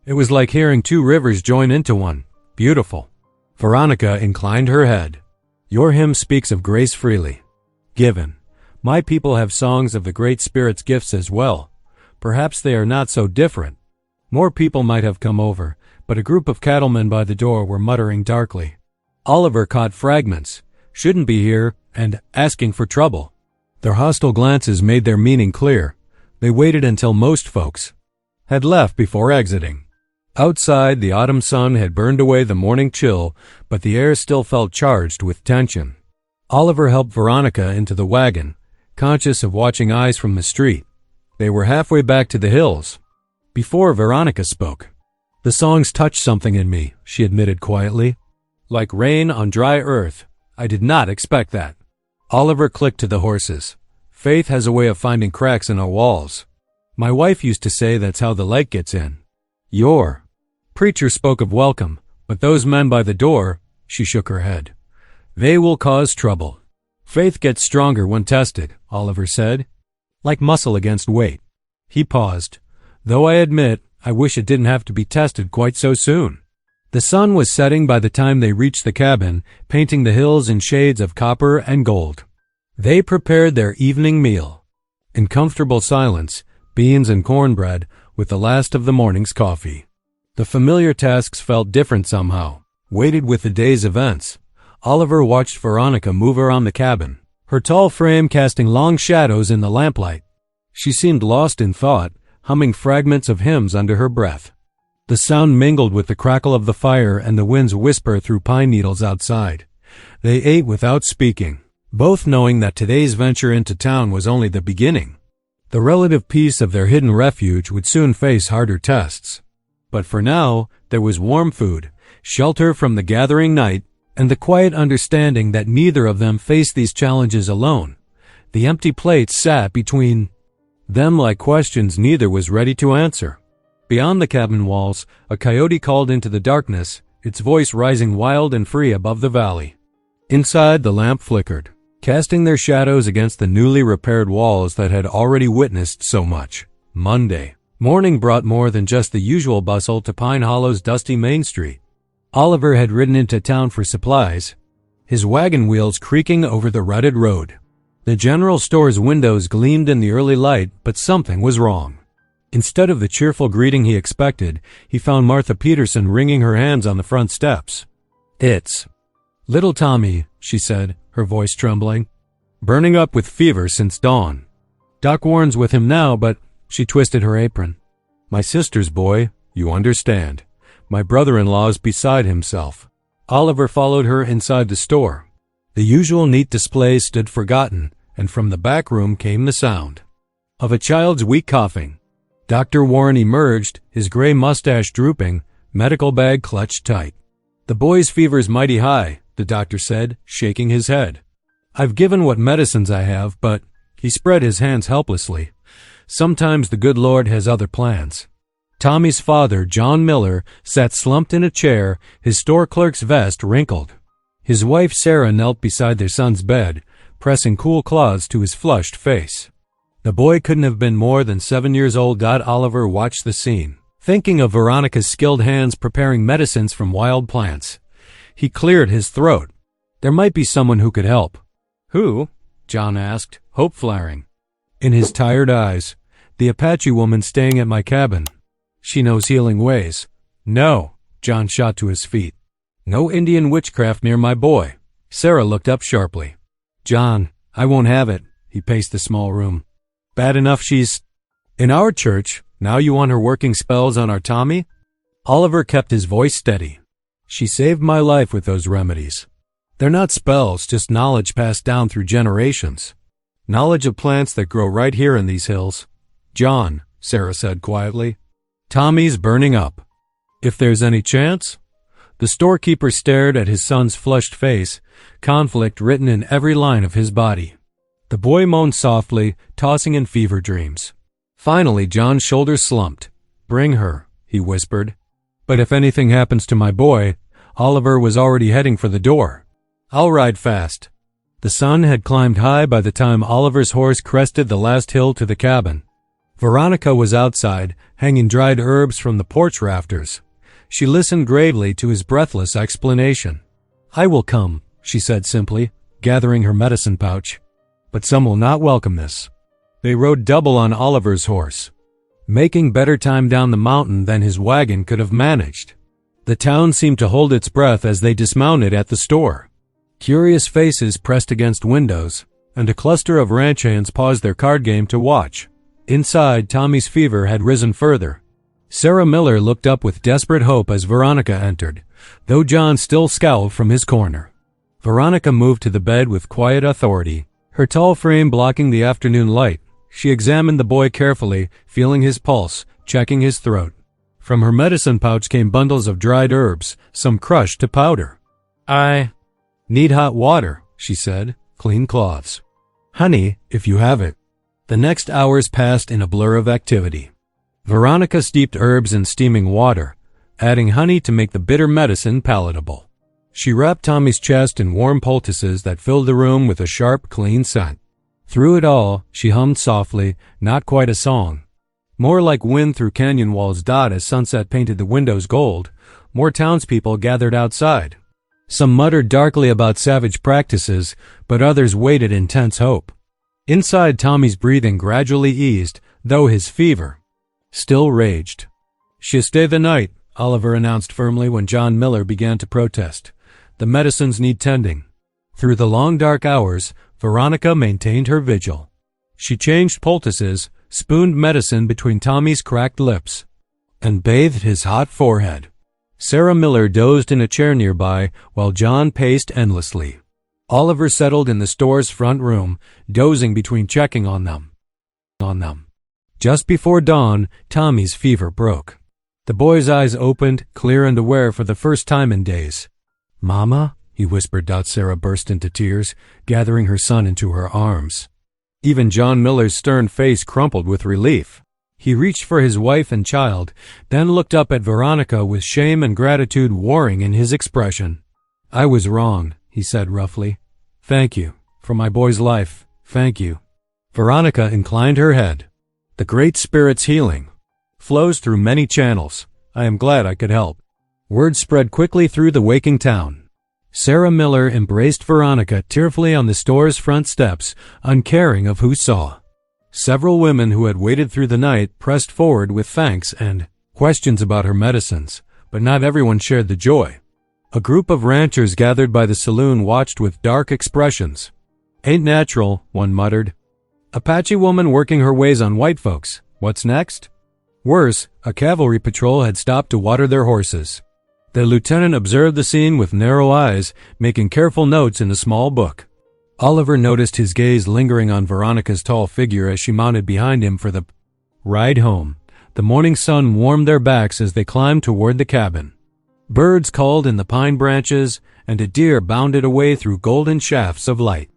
It was like hearing two rivers join into one. Beautiful. Veronica inclined her head. Your hymn speaks of grace freely given. My people have songs of the Great Spirit's gifts as well. Perhaps they are not so different. More people might have come over, but a group of cattlemen by the door were muttering darkly. Oliver caught fragments, shouldn't be here, and asking for trouble. Their hostile glances made their meaning clear. They waited until most folks had left before exiting. Outside, the autumn sun had burned away the morning chill, but the air still felt charged with tension. Oliver helped Veronica into the wagon, conscious of watching eyes from the street. They were halfway back to the hills before Veronica spoke. The songs touched something in me, she admitted quietly. Like rain on dry earth. I did not expect that. Oliver clicked to the horses. Faith has a way of finding cracks in our walls. My wife used to say that's how the light gets in. Your preacher spoke of welcome, but those men by the door, she shook her head. They will cause trouble. Faith gets stronger when tested, Oliver said. Like muscle against weight. He paused. Though I admit, I wish it didn't have to be tested quite so soon. The sun was setting by the time they reached the cabin, painting the hills in shades of copper and gold. They prepared their evening meal. In comfortable silence, beans and cornbread, with the last of the morning's coffee. The familiar tasks felt different somehow, weighted with the day's events. Oliver watched Veronica move around the cabin, her tall frame casting long shadows in the lamplight. She seemed lost in thought, humming fragments of hymns under her breath. The sound mingled with the crackle of the fire and the wind's whisper through pine needles outside. They ate without speaking, both knowing that today's venture into town was only the beginning. The relative peace of their hidden refuge would soon face harder tests. But for now, there was warm food, shelter from the gathering night, and the quiet understanding that neither of them faced these challenges alone. The empty plates sat between them like questions neither was ready to answer. Beyond the cabin walls, a coyote called into the darkness, its voice rising wild and free above the valley. Inside, the lamp flickered, casting their shadows against the newly repaired walls that had already witnessed so much. Monday morning brought more than just the usual bustle to Pine Hollow's dusty Main Street. Oliver had ridden into town for supplies, his wagon wheels creaking over the rutted road. The general store's windows gleamed in the early light, but something was wrong. Instead of the cheerful greeting he expected, he found Martha Peterson wringing her hands on the front steps. It's little Tommy, she said, her voice trembling. Burning up with fever since dawn. Doc Warren's with him now, but she twisted her apron. My sister's boy, you understand. My brother-in-law's beside himself. Oliver followed her inside the store. The usual neat displays stood forgotten, and from the back room came the sound of a child's weak coughing. Dr. Warren emerged, his gray mustache drooping, medical bag clutched tight. "The boy's fever's mighty high," the doctor said, shaking his head. "I've given what medicines I have, but," he spread his hands helplessly, "sometimes the good Lord has other plans." Tommy's father, John Miller, sat slumped in a chair, his store clerk's vest wrinkled. His wife, Sarah, knelt beside their son's bed, pressing cool claws to his flushed face. The boy couldn't have been more than 7 years old. Oliver watched the scene, thinking of Veronica's skilled hands preparing medicines from wild plants. He cleared his throat. There might be someone who could help. "Who?" John asked, hope flaring. In his tired eyes, "The Apache woman staying at my cabin. She knows healing ways." "No." John shot to his feet. "No Indian witchcraft near my boy." Sarah looked up sharply. "John, I won't have it." He paced the small room. "Bad enough she's in our church. Now you want her working spells on our Tommy?" Oliver kept his voice steady. "She saved my life with those remedies. They're not spells, just knowledge passed down through generations. Knowledge of plants that grow right here in these hills." "John," Sarah said quietly, "Tommy's burning up. If there's any chance?" The storekeeper stared at his son's flushed face, conflict written in every line of his body. The boy moaned softly, tossing in fever dreams. Finally, John's shoulders slumped. "Bring her," he whispered. "But if anything happens to my boy," Oliver was already heading for the door. "I'll ride fast." The sun had climbed high by the time Oliver's horse crested the last hill to the cabin. Veronica was outside, hanging dried herbs from the porch rafters. She listened gravely to his breathless explanation. "I will come," she said simply, gathering her medicine pouch. "But some will not welcome this." They rode double on Oliver's horse, making better time down the mountain than his wagon could have managed. The town seemed to hold its breath as they dismounted at the store. Curious faces pressed against windows, and a cluster of ranch hands paused their card game to watch. Inside, Tommy's fever had risen further. Sarah Miller looked up with desperate hope as Veronica entered, though John still scowled from his corner. Veronica moved to the bed with quiet authority, her tall frame blocking the afternoon light. She examined the boy carefully, feeling his pulse, checking his throat. From her medicine pouch came bundles of dried herbs, some crushed to powder. "I need hot water," she said, "clean cloths. Honey, if you have it." The next hours passed in a blur of activity. Veronica steeped herbs in steaming water, adding honey to make the bitter medicine palatable. She wrapped Tommy's chest in warm poultices that filled the room with a sharp, clean scent. Through it all, she hummed softly, not quite a song. More like wind through canyon walls. As sunset painted the windows gold, more townspeople gathered outside. Some muttered darkly about savage practices, but others waited in tense hope. Inside, Tommy's breathing gradually eased, though his fever still raged. "She'll stay the night," Oliver announced firmly when John Miller began to protest. "The medicines need tending." Through the long dark hours, Veronica maintained her vigil. She changed poultices, spooned medicine between Tommy's cracked lips, and bathed his hot forehead. Sarah Miller dozed in a chair nearby while John paced endlessly. Oliver settled in the store's front room, dozing between checking on them. Just before dawn, Tommy's fever broke. The boy's eyes opened, clear and aware for the first time in days. "Mama?" he whispered. Sarah burst into tears, gathering her son into her arms. Even John Miller's stern face crumpled with relief. He reached for his wife and child, then looked up at Veronica with shame and gratitude warring in his expression. "I was wrong," he said roughly. "Thank you. For my boy's life, thank you." Veronica inclined her head. "The Great Spirit's healing flows through many channels. I am glad I could help." Word spread quickly through the waking town. Sarah Miller embraced Veronica tearfully on the store's front steps, uncaring of who saw. Several women who had waited through the night pressed forward with thanks and questions about her medicines, but not everyone shared the joy. A group of ranchers gathered by the saloon watched with dark expressions. "Ain't natural," one muttered. "Apache woman working her ways on white folks. What's next?" Worse, a cavalry patrol had stopped to water their horses. The lieutenant observed the scene with narrow eyes, making careful notes in a small book. Oliver noticed his gaze lingering on Veronica's tall figure as she mounted behind him for the ride home. The morning sun warmed their backs as they climbed toward the cabin. Birds called in the pine branches, and a deer bounded away through golden shafts of light.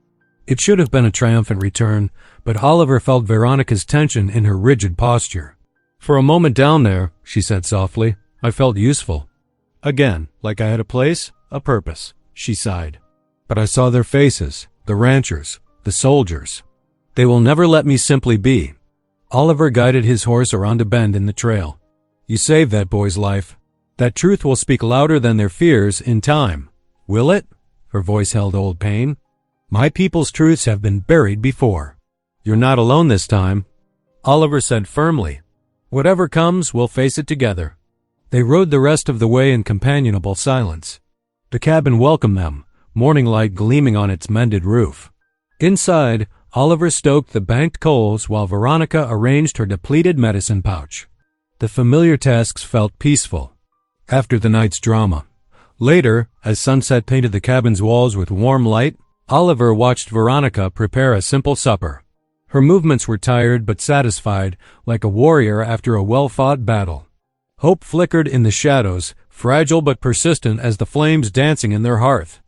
It should have been a triumphant return, but Oliver felt Veronica's tension in her rigid posture. "For a moment down there," she said softly, "I felt useful. Again, like I had a place, a purpose," she sighed. "But I saw their faces, the ranchers, the soldiers. They will never let me simply be." Oliver guided his horse around a bend in the trail. "You saved that boy's life. That truth will speak louder than their fears in time. Will it?" Her voice held old pain. "My people's truths have been buried before. You're not alone this time," Oliver said firmly. "Whatever comes, we'll face it together." They rode the rest of the way in companionable silence. The cabin welcomed them, morning light gleaming on its mended roof. Inside, Oliver stoked the banked coals while Veronica arranged her depleted medicine pouch. The familiar tasks felt peaceful after the night's drama. Later, as sunset painted the cabin's walls with warm light, Oliver watched Veronica prepare a simple supper. Her movements were tired but satisfied, like a warrior after a well-fought battle. Hope flickered in the shadows, fragile but persistent as the flames dancing in their hearth.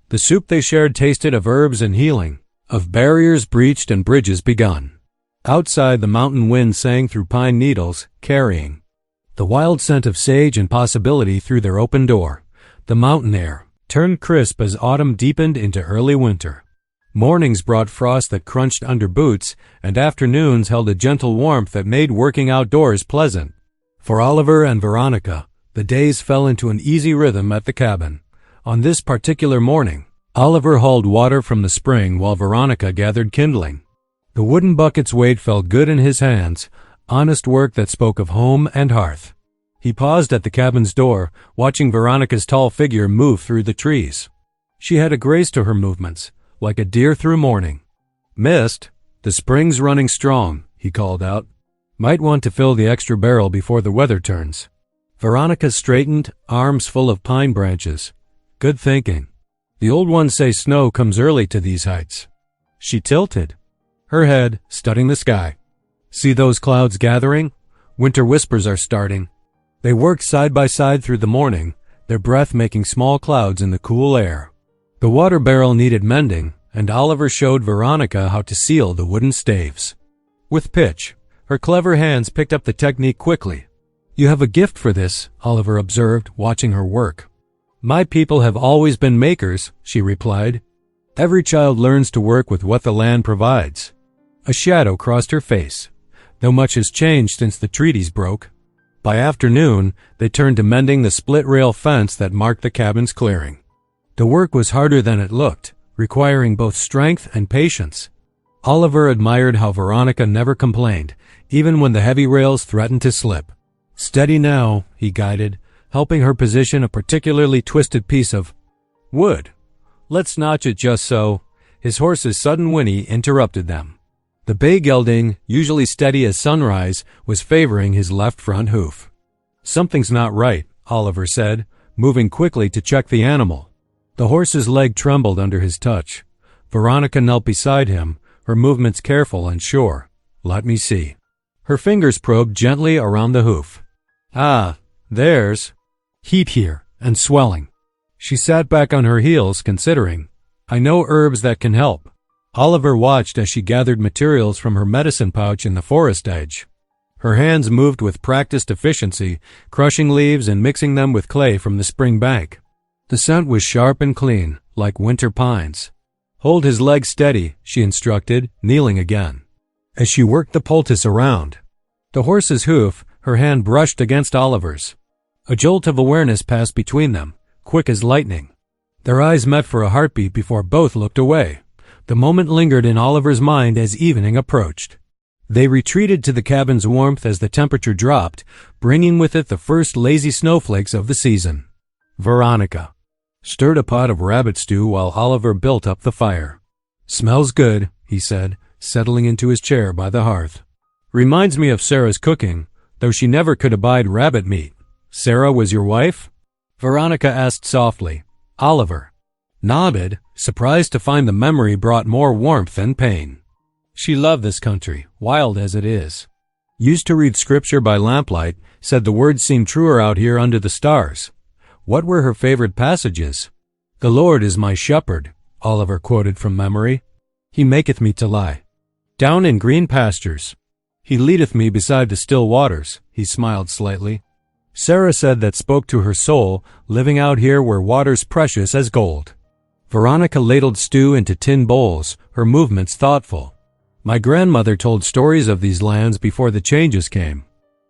The soup they shared tasted of herbs and healing, of barriers breached and bridges begun. Outside, the mountain wind sang through pine needles, carrying the wild scent of sage and possibility through their open door. The mountain air turned crisp as autumn deepened into early winter. Mornings brought frost that crunched under boots, and afternoons held a gentle warmth that made working outdoors pleasant. For Oliver and Veronica, the days fell into an easy rhythm at the cabin. On this particular morning, Oliver hauled water from the spring while Veronica gathered kindling. The wooden bucket's weight felt good in his hands, honest work that spoke of home and hearth. He paused at the cabin's door, watching Veronica's tall figure move through the trees. She had a grace to her movements, like a deer through morning. "Mist, the spring's running strong," he called out. "Might want to fill the extra barrel before the weather turns." Veronica straightened, arms full of pine branches. "Good thinking. The old ones say snow comes early to these heights." She tilted, her head studying the sky. "See those clouds gathering? Winter whispers are starting." They worked side by side through the morning, their breath making small clouds in the cool air. The water barrel needed mending, and Oliver showed Veronica how to seal the wooden staves. With pitch, her clever hands picked up the technique quickly. "You have a gift for this," Oliver observed, watching her work. "My people have always been makers," she replied. "Every child learns to work with what the land provides." A shadow crossed her face, though much has changed since the treaties broke. By afternoon, they turned to mending the split-rail fence that marked the cabin's clearing. The work was harder than it looked, requiring both strength and patience. Oliver admired how Veronica never complained, even when the heavy rails threatened to slip. "Steady now," he guided, helping her position a particularly twisted piece of wood. "Let's notch it just so." His horse's sudden whinny interrupted them. The bay gelding, usually steady as sunrise, was favoring his left front hoof. "Something's not right," Oliver said, moving quickly to check the animal. The horse's leg trembled under his touch. Veronica knelt beside him, her movements careful and sure. "Let me see." Her fingers probed gently around the hoof. "Ah, there's heat here and swelling." She sat back on her heels, considering. "I know herbs that can help." Oliver watched as she gathered materials from her medicine pouch in the forest edge. Her hands moved with practiced efficiency, crushing leaves and mixing them with clay from the spring bank. The scent was sharp and clean, like winter pines. "Hold his leg steady," she instructed, kneeling again. As she worked the poultice around the horse's hoof, her hand brushed against Oliver's. A jolt of awareness passed between them, quick as lightning. Their eyes met for a heartbeat before both looked away. The moment lingered in Oliver's mind as evening approached. They retreated to the cabin's warmth as the temperature dropped, bringing with it the first lazy snowflakes of the season. Veronica stirred a pot of rabbit stew while Oliver built up the fire. "Smells good," he said, settling into his chair by the hearth. "Reminds me of Sarah's cooking, though she never could abide rabbit meat." "Sarah was your wife?" Veronica asked softly. "Oliver." nodded, surprised to find the memory brought more warmth than pain. She loved this country, wild as it is. Used to read scripture by lamplight, said the words seemed truer out here under the stars. What were her favorite passages? "The Lord is my shepherd," Oliver quoted from memory. "He maketh me to lie down in green pastures. He leadeth me beside the still waters," he smiled slightly. Sarah said that spoke to her soul, living out here where water's precious as gold. Veronica ladled stew into tin bowls, her movements thoughtful. "My grandmother told stories of these lands before the changes came.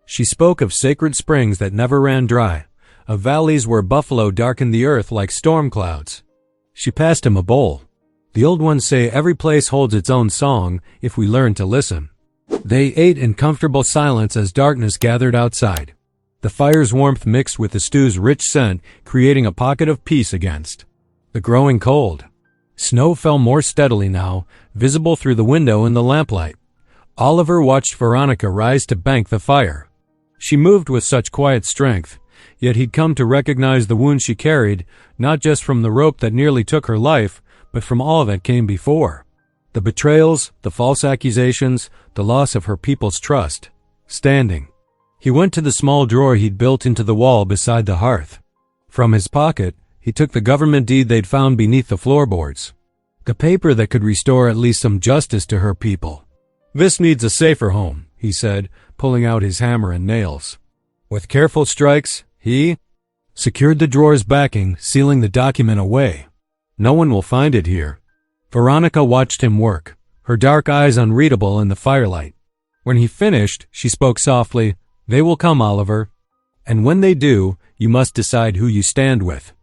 She spoke of sacred springs that never ran dry, of valleys where buffalo darkened the earth like storm clouds." She passed him a bowl. "The old ones say every place holds its own song if we learn to listen." They ate in comfortable silence as darkness gathered outside. The fire's warmth mixed with the stew's rich scent, creating a pocket of peace against the growing cold. Snow fell more steadily now, visible through the window in the lamplight. Oliver watched Veronica rise to bank the fire. She moved with such quiet strength, yet he'd come to recognize the wound she carried, not just from the rope that nearly took her life, but from all that came before. The betrayals, the false accusations, the loss of her people's trust. Standing. He went to the small drawer he'd built into the wall beside the hearth. From his pocket, he took the government deed they'd found beneath the floorboards. The paper that could restore at least some justice to her people. "This needs a safer home," he said, pulling out his hammer and nails. With careful strikes, he secured the drawer's backing, sealing the document away. "No one will find it here." Veronica watched him work, her dark eyes unreadable in the firelight. When he finished, she spoke softly, "They will come, Oliver. And when they do, you must decide who you stand with."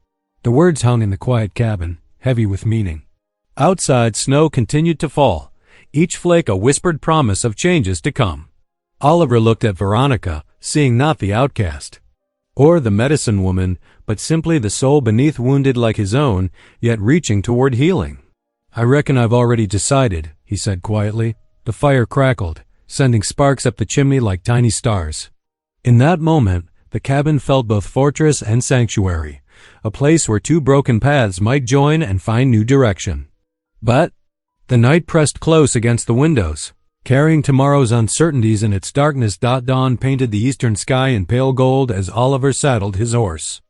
The words hung in the quiet cabin, heavy with meaning. Outside, snow continued to fall, each flake a whispered promise of changes to come. Oliver looked at Veronica, seeing not the outcast, or the medicine woman, but simply the soul beneath wounded like his own, yet reaching toward healing. "I reckon I've already decided," he said quietly. The fire crackled, sending sparks up the chimney like tiny stars. In that moment, the cabin felt both fortress and sanctuary, a place where two broken paths might join and find new direction. But the night pressed close against the windows, carrying tomorrow's uncertainties in its darkness. Dawn painted the eastern sky in pale gold as Oliver saddled his horse.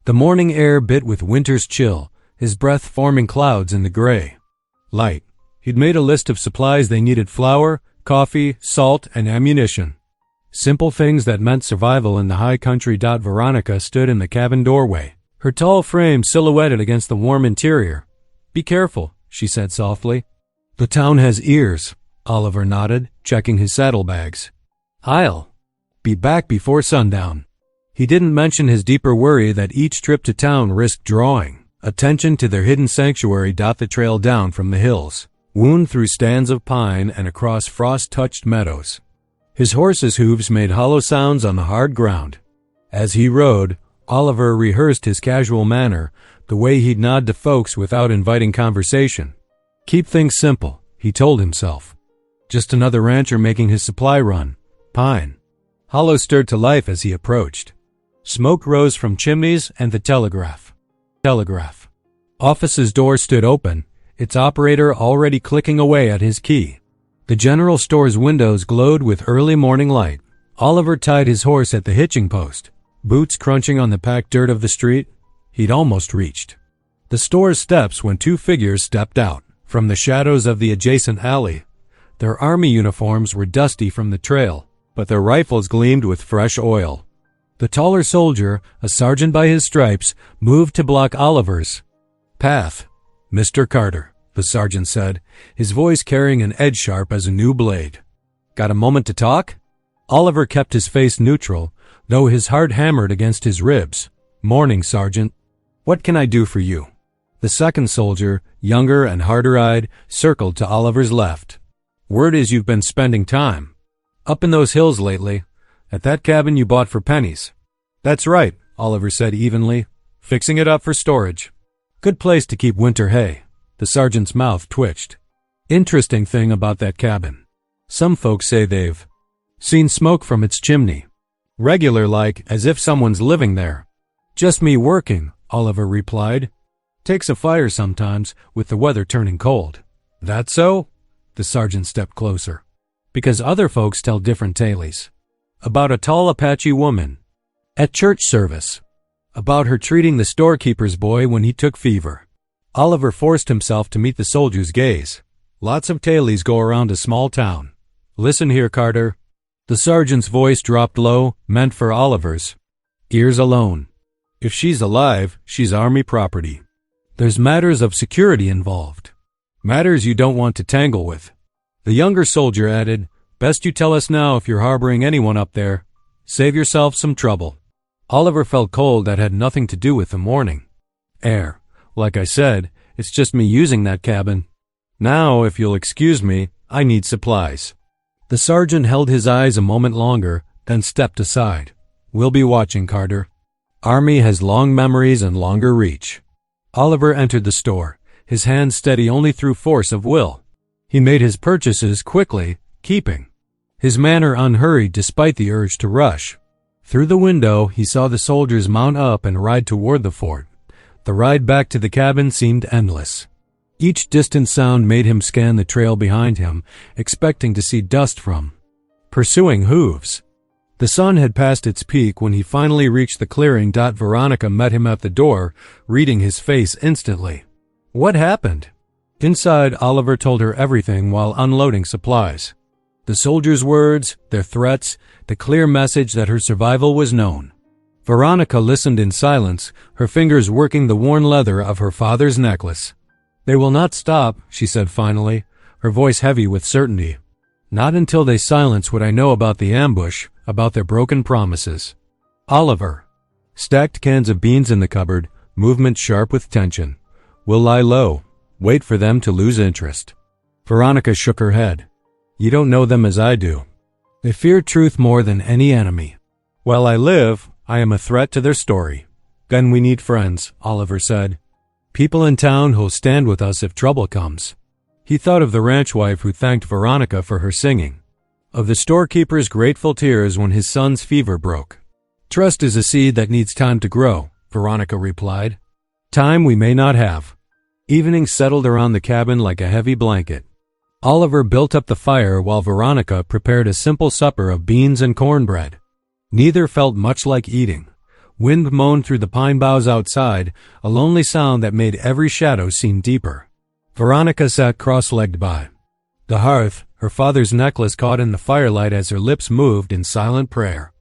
The morning air bit with winter's chill, his breath forming clouds in the gray light. He'd made a list of supplies they needed: flour, coffee, salt, and ammunition. Simple things that meant survival in the high country. Veronica stood in the cabin doorway, her tall frame silhouetted against the warm interior. "Be careful," she said softly. "The town has ears," Oliver nodded, checking his saddlebags. "I'll be back before sundown." He didn't mention his deeper worry that each trip to town risked drawing attention to their hidden sanctuary. The trail down from the hills wound through stands of pine and across frost-touched meadows. His horse's hooves made hollow sounds on the hard ground. As he rode, Oliver rehearsed his casual manner, the way he'd nod to folks without inviting conversation. Keep things simple, he told himself. Just another rancher making his supply run. Pine Hollow stirred to life as he approached. Smoke rose from chimneys and the telegraph. Office's door stood open, its operator already clicking away at his key. The general store's windows glowed with early morning light. Oliver tied his horse at the hitching post, boots crunching on the packed dirt of the street. He'd almost reached the store's steps when two figures stepped out from the shadows of the adjacent alley. Their army uniforms were dusty from the trail, but their rifles gleamed with fresh oil. The taller soldier, a sergeant by his stripes, moved to block Oliver's path. "Mr. Carter," the sergeant said, his voice carrying an edge sharp as a new blade. "Got a moment to talk?" Oliver kept his face neutral, though his heart hammered against his ribs. "Morning, Sergeant. What can I do for you?" The second soldier, younger and harder-eyed, circled to Oliver's left. "Word is you've been spending time up in those hills lately, at that cabin you bought for pennies." "That's right," Oliver said evenly. "Fixing it up for storage. Good place to keep winter hay." The sergeant's mouth twitched. "Interesting thing about that cabin. Some folks say they've seen smoke from its chimney. Regular like, as if someone's living there." "Just me working," Oliver replied. Takes a fire sometimes, with the weather turning cold. That so? The sergeant stepped closer. Because other folks tell different tales. About a tall Apache woman. At church service. About her treating the storekeeper's boy when he took fever. Oliver forced himself to meet the soldier's gaze. Lots of tales go around a small town. Listen here, Carter. The sergeant's voice dropped low, meant for Oliver's ears alone. If she's alive, she's Army property. There's matters of security involved. Matters you don't want to tangle with. The younger soldier added, best you tell us now if you're harboring anyone up there. Save yourself some trouble. Oliver felt cold that had nothing to do with the morning air. Like I said, it's just me using that cabin. Now, if you'll excuse me, I need supplies. The sergeant held his eyes a moment longer, then stepped aside. We'll be watching, Carter. Army has long memories and longer reach. Oliver entered the store, his hand steady only through force of will. He made his purchases quickly, keeping his manner unhurried despite the urge to rush. Through the window, he saw the soldiers mount up and ride toward the fort. The ride back to the cabin seemed endless. Each distant sound made him scan the trail behind him, expecting to see dust from pursuing hooves. The sun had passed its peak when he finally reached the clearing. Veronica met him at the door, reading his face instantly. What happened? Inside, Oliver told her everything while unloading supplies. The soldiers' words, their threats, the clear message that her survival was known. Veronica listened in silence, her fingers working the worn leather of her father's necklace. They will not stop, she said finally, her voice heavy with certainty. Not until they silence what I know about the ambush, about their broken promises. Oliver. Stacked cans of beans in the cupboard, movement sharp with tension. We'll lie low, wait for them to lose interest. Veronica shook her head. You don't know them as I do. They fear truth more than any enemy. While I live, I am a threat to their story. Then we need friends, Oliver said. People in town who'll stand with us if trouble comes. He thought of the ranch wife who thanked Veronica for her singing. Of the storekeeper's grateful tears when his son's fever broke. Trust is a seed that needs time to grow, Veronica replied. Time we may not have. Evening settled around the cabin like a heavy blanket. Oliver built up the fire while Veronica prepared a simple supper of beans and cornbread. Neither felt much like eating. Wind moaned through the pine boughs outside, a lonely sound that made every shadow seem deeper. Veronica sat cross-legged by the hearth, her father's necklace caught in the firelight as her lips moved in silent prayer.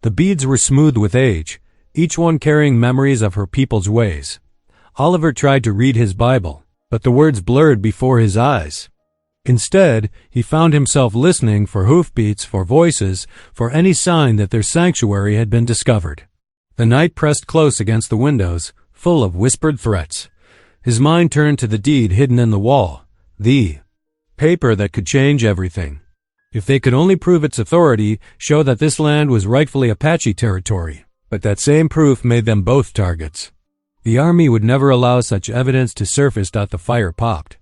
The beads were smooth with age, each one carrying memories of her people's ways. Oliver tried to read his Bible, but the words blurred before his eyes. Instead, he found himself listening for hoofbeats, for voices, for any sign that their sanctuary had been discovered. The night pressed close against the windows, full of whispered threats. His mind turned to the deed hidden in the wall, the paper that could change everything. If they could only prove its authority, show that this land was rightfully Apache territory. But that same proof made them both targets. The Army would never allow such evidence to surface. The fire popped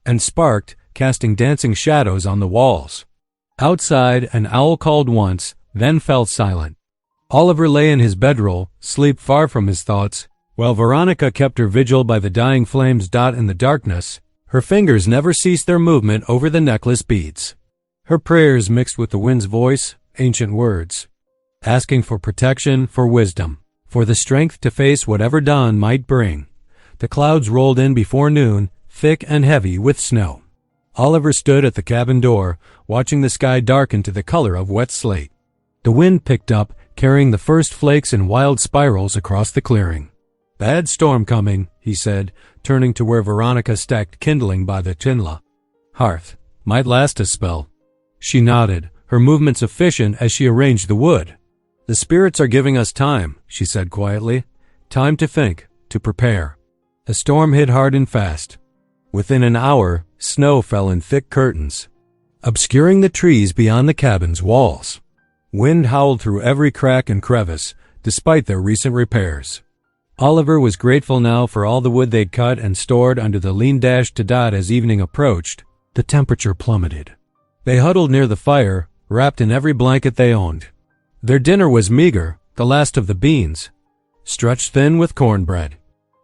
and sparked, casting dancing shadows on the walls. Outside, an owl called once, then fell silent. Oliver lay in his bedroll, sleep far from his thoughts, while Veronica kept her vigil by the dying flames. In the darkness, her fingers never ceased their movement over the necklace beads. Her prayers mixed with the wind's voice, ancient words, asking for protection, for wisdom, for the strength to face whatever dawn might bring. The clouds rolled in before noon, thick and heavy with snow. Oliver stood at the cabin door, watching the sky darken to the color of wet slate. The wind picked up, carrying the first flakes in wild spirals across the clearing. Bad storm coming, he said, turning to where Veronica stacked kindling by the tinla hearth. Might last a spell. She nodded, her movements efficient as she arranged the wood. The spirits are giving us time, she said quietly. Time to think, to prepare. A storm hit hard and fast. Within an hour, snow fell in thick curtains, obscuring the trees beyond the cabin's walls. Wind howled through every crack and crevice, despite their recent repairs. Oliver was grateful now for all the wood they'd cut and stored under the lean dash to dot. As evening approached, the temperature plummeted. They huddled near the fire, wrapped in every blanket they owned. Their dinner was meager, the last of the beans, stretched thin with cornbread.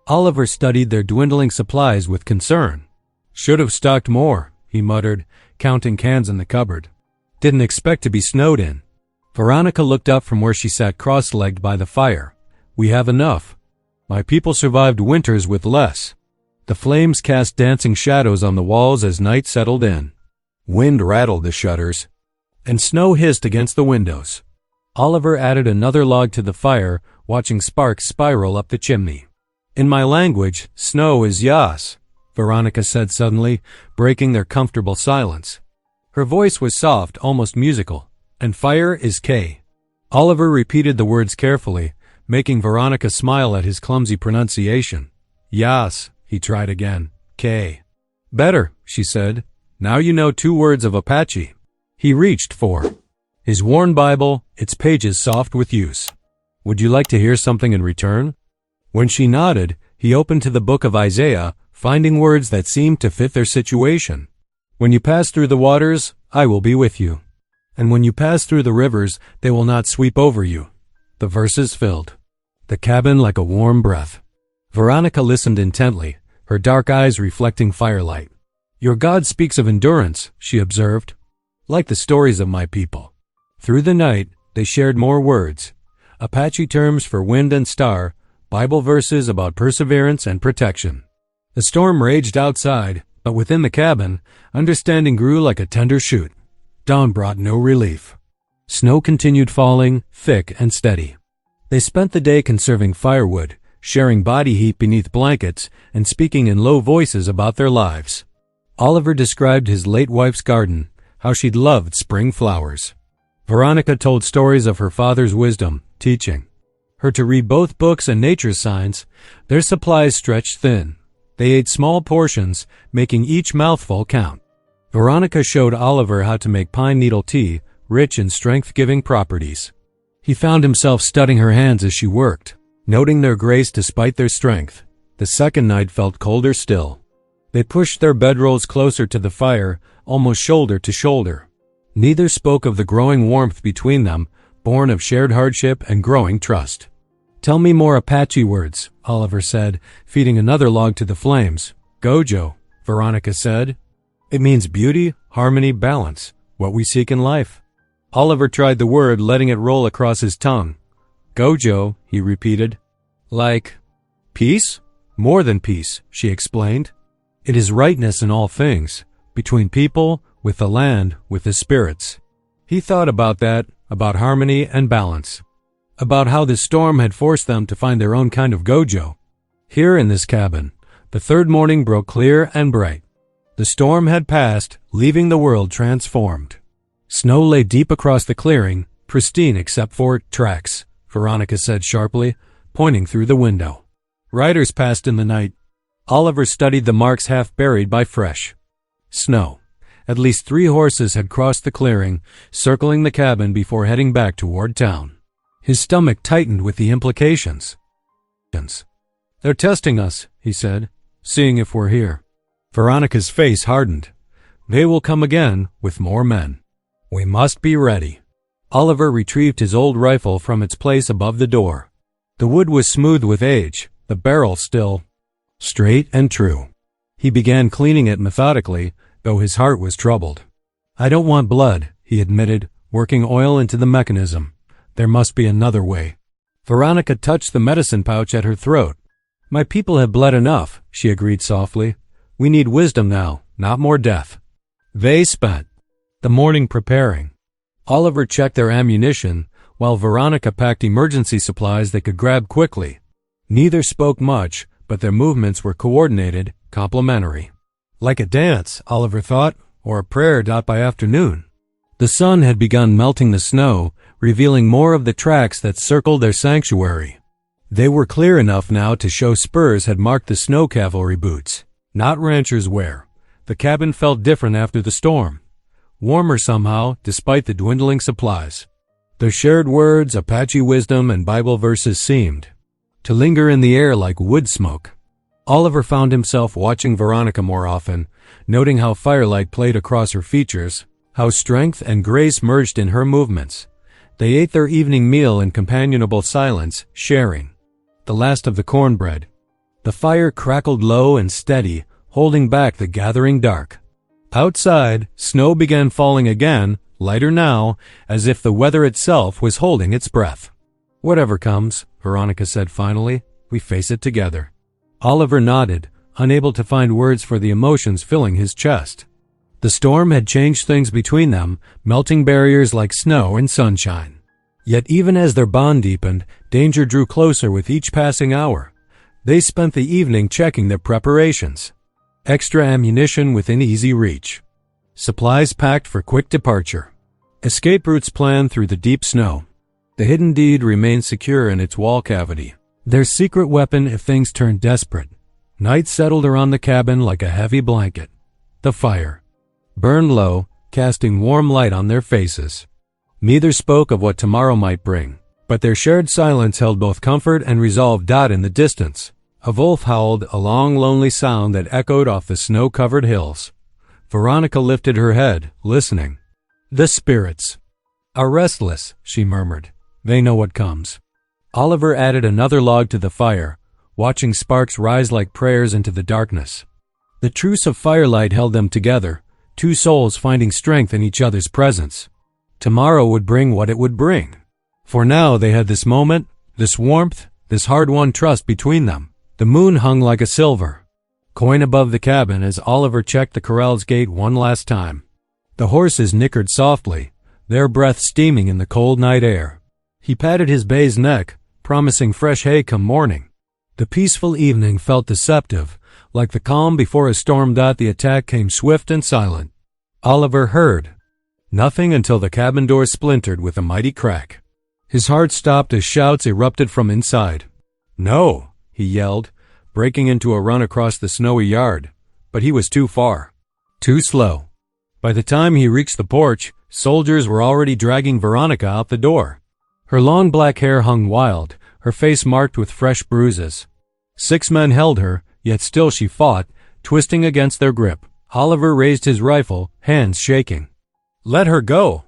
Oliver studied their dwindling supplies with concern. "Should have stocked more," he muttered, counting cans in the cupboard. "Didn't expect to be snowed in." Veronica looked up from where she sat cross-legged by the fire. "We have enough. My people survived winters with less." The flames cast dancing shadows on the walls as night settled in. Wind rattled the shutters, and snow hissed against the windows. Oliver added another log to the fire, watching sparks spiral up the chimney. "In my language, snow is yas," Veronica said suddenly, breaking their comfortable silence. Her voice was soft, almost musical. "And fire is K." Oliver repeated the words carefully, making Veronica smile at his clumsy pronunciation. "Yas," he tried again. "K." "Better," she said. "Now you know 2 words of Apache." He reached for his worn Bible, its pages soft with use. "Would you like to hear something in return?" When she nodded, he opened to the book of Isaiah, finding words that seemed to fit their situation. "When you pass through the waters, I will be with you. And when you pass through the rivers, they will not sweep over you." The verses filled the cabin like a warm breath. Veronica listened intently, her dark eyes reflecting firelight. "Your God speaks of endurance," she observed, "like the stories of my people." Through the night, they shared more words, Apache terms for wind and star, Bible verses about perseverance and protection. The storm raged outside, but within the cabin, understanding grew like a tender shoot. Dawn brought no relief. Snow continued falling, thick and steady. They spent the day conserving firewood, sharing body heat beneath blankets, and speaking in low voices about their lives. Oliver described his late wife's garden, how she'd loved spring flowers. Veronica told stories of her father's wisdom, teaching her to read both books and nature signs. Their supplies stretched thin. They ate small portions, making each mouthful count. Veronica showed Oliver how to make pine needle tea, rich in strength-giving properties. He found himself studying her hands as she worked, noting their grace despite their strength. The second night felt colder still. They pushed their bedrolls closer to the fire, almost shoulder to shoulder. Neither spoke of the growing warmth between them, born of shared hardship and growing trust. "Tell me more Apache words," Oliver said, feeding another log to the flames. "Gojo," Veronica said. "It means beauty, harmony, balance, what we seek in life." Oliver tried the word, letting it roll across his tongue. "Gojo," he repeated. "Like peace? More than peace," she explained. "It is rightness in all things, between people, with the land, with the spirits." He thought about that, about harmony and balance, about how the storm had forced them to find their own kind of gojo. Here in this cabin, the third morning broke clear and bright. The storm had passed, leaving the world transformed. Snow lay deep across the clearing, pristine except for tracks, Veronica said sharply, pointing through the window. Riders passed in the night. Oliver studied the marks half buried by fresh snow. At least 3 horses had crossed the clearing, circling the cabin before heading back toward town. His stomach tightened with the implications. "They're testing us," he said, "seeing if we're here." Veronica's face hardened. "They will come again, with more men. We must be ready." Oliver retrieved his old rifle from its place above the door. The wood was smooth with age, the barrel still straight and true. He began cleaning it methodically, though his heart was troubled. "I don't want blood," he admitted, working oil into the mechanism. "There must be another way." Veronica touched the medicine pouch at her throat. "My people have bled enough," she agreed softly. "We need wisdom now, not more death." They spent the morning preparing. Oliver checked their ammunition, while Veronica packed emergency supplies they could grab quickly. Neither spoke much, but their movements were coordinated, complementary. Like a dance, Oliver thought, or a prayer by afternoon. The sun had begun melting the snow, revealing more of the tracks that circled their sanctuary. They were clear enough now to show spurs had marked the snow cavalry boots, not rancher's wear. The cabin felt different after the storm. Warmer somehow, despite the dwindling supplies. Their shared words, Apache wisdom, and Bible verses seemed to linger in the air like wood smoke. Oliver found himself watching Veronica more often, noting how firelight played across her features, how strength and grace merged in her movements. They ate their evening meal in companionable silence, sharing the last of the cornbread. The fire crackled low and steady, holding back the gathering dark. Outside, snow began falling again, lighter now, as if the weather itself was holding its breath. "Whatever comes," Veronica said finally, "we face it together." Oliver nodded, unable to find words for the emotions filling his chest. The storm had changed things between them, melting barriers like snow and sunshine. Yet even as their bond deepened, danger drew closer with each passing hour. They spent the evening checking their preparations. Extra ammunition within easy reach. Supplies packed for quick departure. Escape routes planned through the deep snow. The hidden deed remained secure in its wall cavity, their secret weapon if things turned desperate. Night settled around the cabin like a heavy blanket. The fire burned low, casting warm light on their faces. Neither spoke of what tomorrow might bring, but their shared silence held both comfort and resolve. In the distance, a wolf howled, a long, lonely sound that echoed off the snow-covered hills. Veronica lifted her head, listening. "The spirits are restless," she murmured. "They know what comes." Oliver added another log to the fire, watching sparks rise like prayers into the darkness. The truce of firelight held them together, two souls finding strength in each other's presence. Tomorrow would bring what it would bring. For now they had this moment, this warmth, this hard-won trust between them. The moon hung like a silver coin above the cabin as Oliver checked the corral's gate one last time. The horses nickered softly, their breath steaming in the cold night air. He patted his bay's neck, promising fresh hay come morning. The peaceful evening felt deceptive, like the calm before a storm. The attack came swift and silent. Oliver heard nothing until the cabin door splintered with a mighty crack. His heart stopped as shouts erupted from inside. "No!" he yelled, breaking into a run across the snowy yard. But he was too far. Too slow. By the time he reached the porch, soldiers were already dragging Veronica out the door. Her long black hair hung wild, her face marked with fresh bruises. 6 men held her, yet still she fought, twisting against their grip. Oliver raised his rifle, hands shaking. "Let her go!"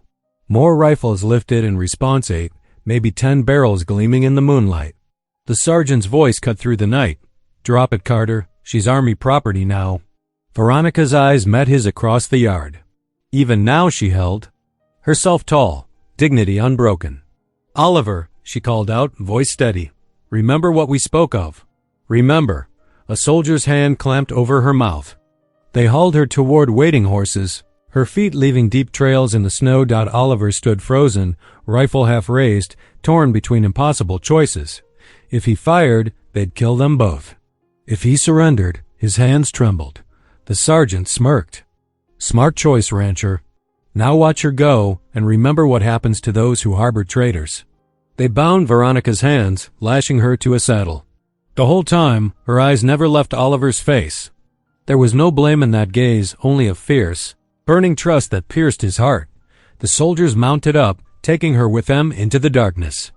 More rifles lifted in response, 8, maybe 10 barrels gleaming in the moonlight. The sergeant's voice cut through the night. "Drop it, Carter. She's Army property now." Veronica's eyes met his across the yard. Even now she held herself tall, dignity unbroken. "Oliver," she called out, voice steady. "Remember what we spoke of. Remember." A soldier's hand clamped over her mouth. They hauled her toward waiting horses, her feet leaving deep trails in the snow. Oliver stood frozen, rifle half raised, torn between impossible choices. If he fired, they'd kill them both. If he surrendered, his hands trembled. The sergeant smirked. "Smart choice, rancher. Now watch her go, and remember what happens to those who harbor traitors." They bound Veronica's hands, lashing her to a saddle. The whole time, her eyes never left Oliver's face. There was no blame in that gaze, only a fierce, burning trust that pierced his heart. The soldiers mounted up, taking her with them into the darkness.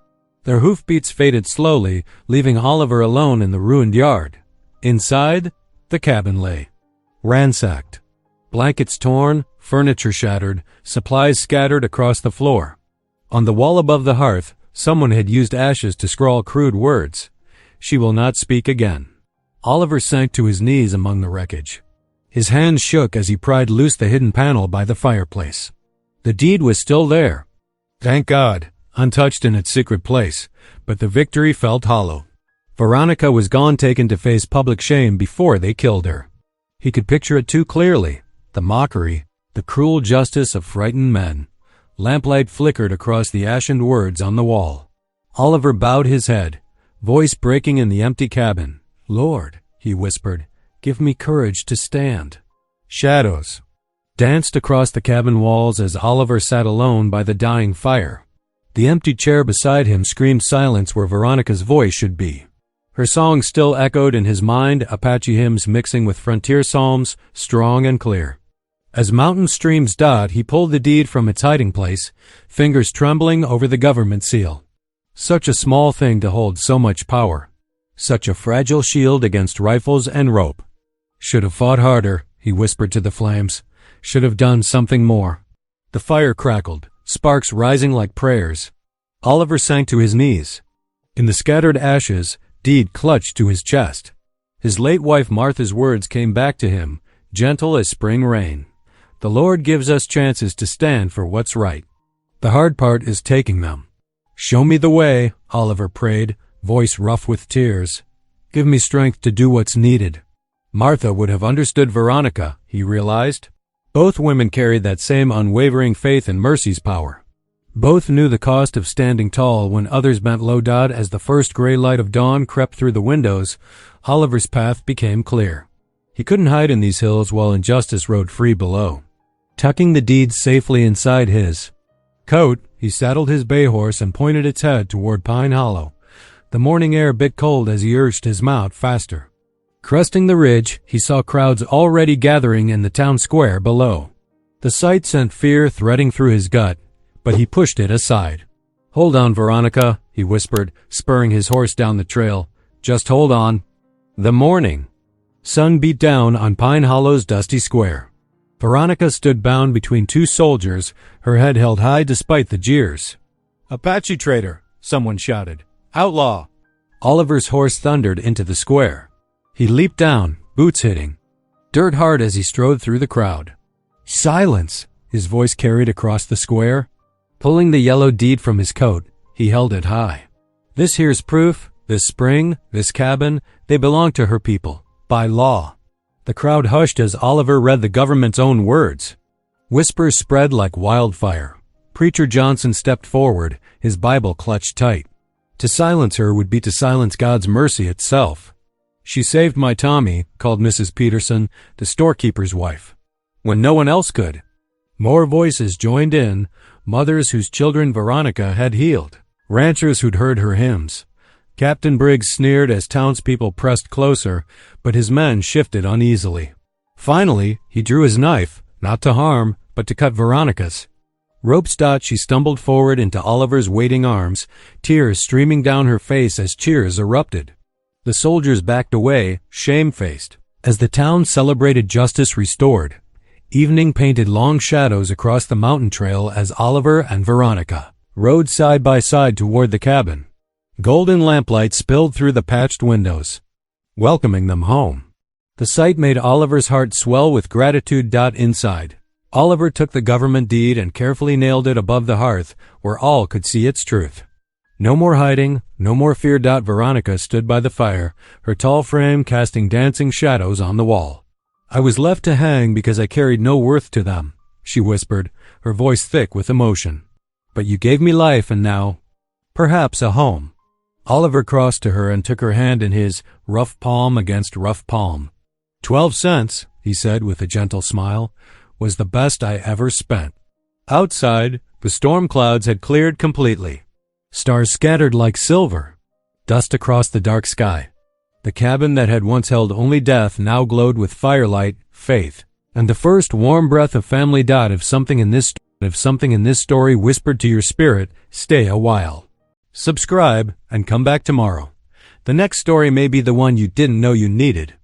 Their hoofbeats faded slowly, leaving Oliver alone in the ruined yard. Inside, the cabin lay, ransacked. Blankets torn, furniture shattered, supplies scattered across the floor. On the wall above the hearth, someone had used ashes to scrawl crude words. "She will not speak again." Oliver sank to his knees among the wreckage. His hands shook as he pried loose the hidden panel by the fireplace. The deed was still there. Thank God, untouched in its secret place, but the victory felt hollow. Veronica was gone, taken to face public shame before they killed her. He could picture it too clearly, the mockery, the cruel justice of frightened men. Lamplight flickered across the ashen words on the wall. Oliver bowed his head, voice breaking in the empty cabin. "Lord," he whispered, "give me courage to stand." Shadows danced across the cabin walls as Oliver sat alone by the dying fire. The empty chair beside him screamed silence where Veronica's voice should be. Her song still echoed in his mind, Apache hymns mixing with frontier psalms, strong and clear. As mountain streams he pulled the deed from its hiding place, fingers trembling over the government seal. Such a small thing to hold so much power. Such a fragile shield against rifles and rope. "Should have fought harder," he whispered to the flames. "Should have done something more." The fire crackled, sparks rising like prayers. Oliver sank to his knees. In the scattered ashes, Deed clutched to his chest. His late wife Martha's words came back to him, gentle as spring rain. The Lord gives us chances to stand for what's right. The hard part is taking them. Show me the way, Oliver prayed, voice rough with tears. Give me strength to do what's needed. Martha would have understood Veronica, he realized. Both women carried that same unwavering faith in mercy's power. Both knew the cost of standing tall when others bent low. As the first gray light of dawn crept through the windows, Oliver's path became clear. He couldn't hide in these hills while injustice rode free below. Tucking the deeds safely inside his coat, he saddled his bay horse and pointed its head toward Pine Hollow. The morning air bit cold as he urged his mount faster. Cresting the ridge, he saw crowds already gathering in the town square below. The sight sent fear threading through his gut, but he pushed it aside. Hold on, Veronica, he whispered, spurring his horse down the trail. Just hold on. The morning sun beat down on Pine Hollow's dusty square. Veronica stood bound between two soldiers, her head held high despite the jeers. Apache traitor, someone shouted. Outlaw! Oliver's horse thundered into the square. He leaped down, boots hitting dirt hard as he strode through the crowd. Silence! His voice carried across the square. Pulling the yellow deed from his coat, he held it high. This here's proof, this spring, this cabin, they belong to her people, by law. The crowd hushed as Oliver read the government's own words. Whispers spread like wildfire. Preacher Johnson stepped forward, his Bible clutched tight. To silence her would be to silence God's mercy itself. She saved my Tommy, called Mrs. Peterson, the storekeeper's wife, when no one else could. More voices joined in, mothers whose children Veronica had healed, ranchers who'd heard her hymns. Captain Briggs sneered as townspeople pressed closer, but his men shifted uneasily. Finally, he drew his knife, not to harm, but to cut Veronica's. Rope-staught, she stumbled forward into Oliver's waiting arms, tears streaming down her face as cheers erupted. The soldiers backed away, shame-faced, as the town celebrated justice restored. Evening painted long shadows across the mountain trail as Oliver and Veronica rode side by side toward the cabin. Golden lamplight spilled through the patched windows, welcoming them home. The sight made Oliver's heart swell with gratitude. Inside, Oliver took the government deed and carefully nailed it above the hearth where all could see its truth. No more hiding, no more fear. Veronica stood by the fire, her tall frame casting dancing shadows on the wall. I was left to hang because I carried no worth to them, she whispered, her voice thick with emotion. But you gave me life and now, perhaps a home. Oliver crossed to her and took her hand in his, rough palm against rough palm. 12 cents, he said with a gentle smile, was the best I ever spent. Outside, the storm clouds had cleared completely. Stars scattered like silver, dust across the dark sky. The cabin that had once held only death now glowed with firelight, faith, and the first warm breath of family. If something in this story whispered to your spirit, stay a while. Subscribe and come back tomorrow. The next story may be the one you didn't know you needed.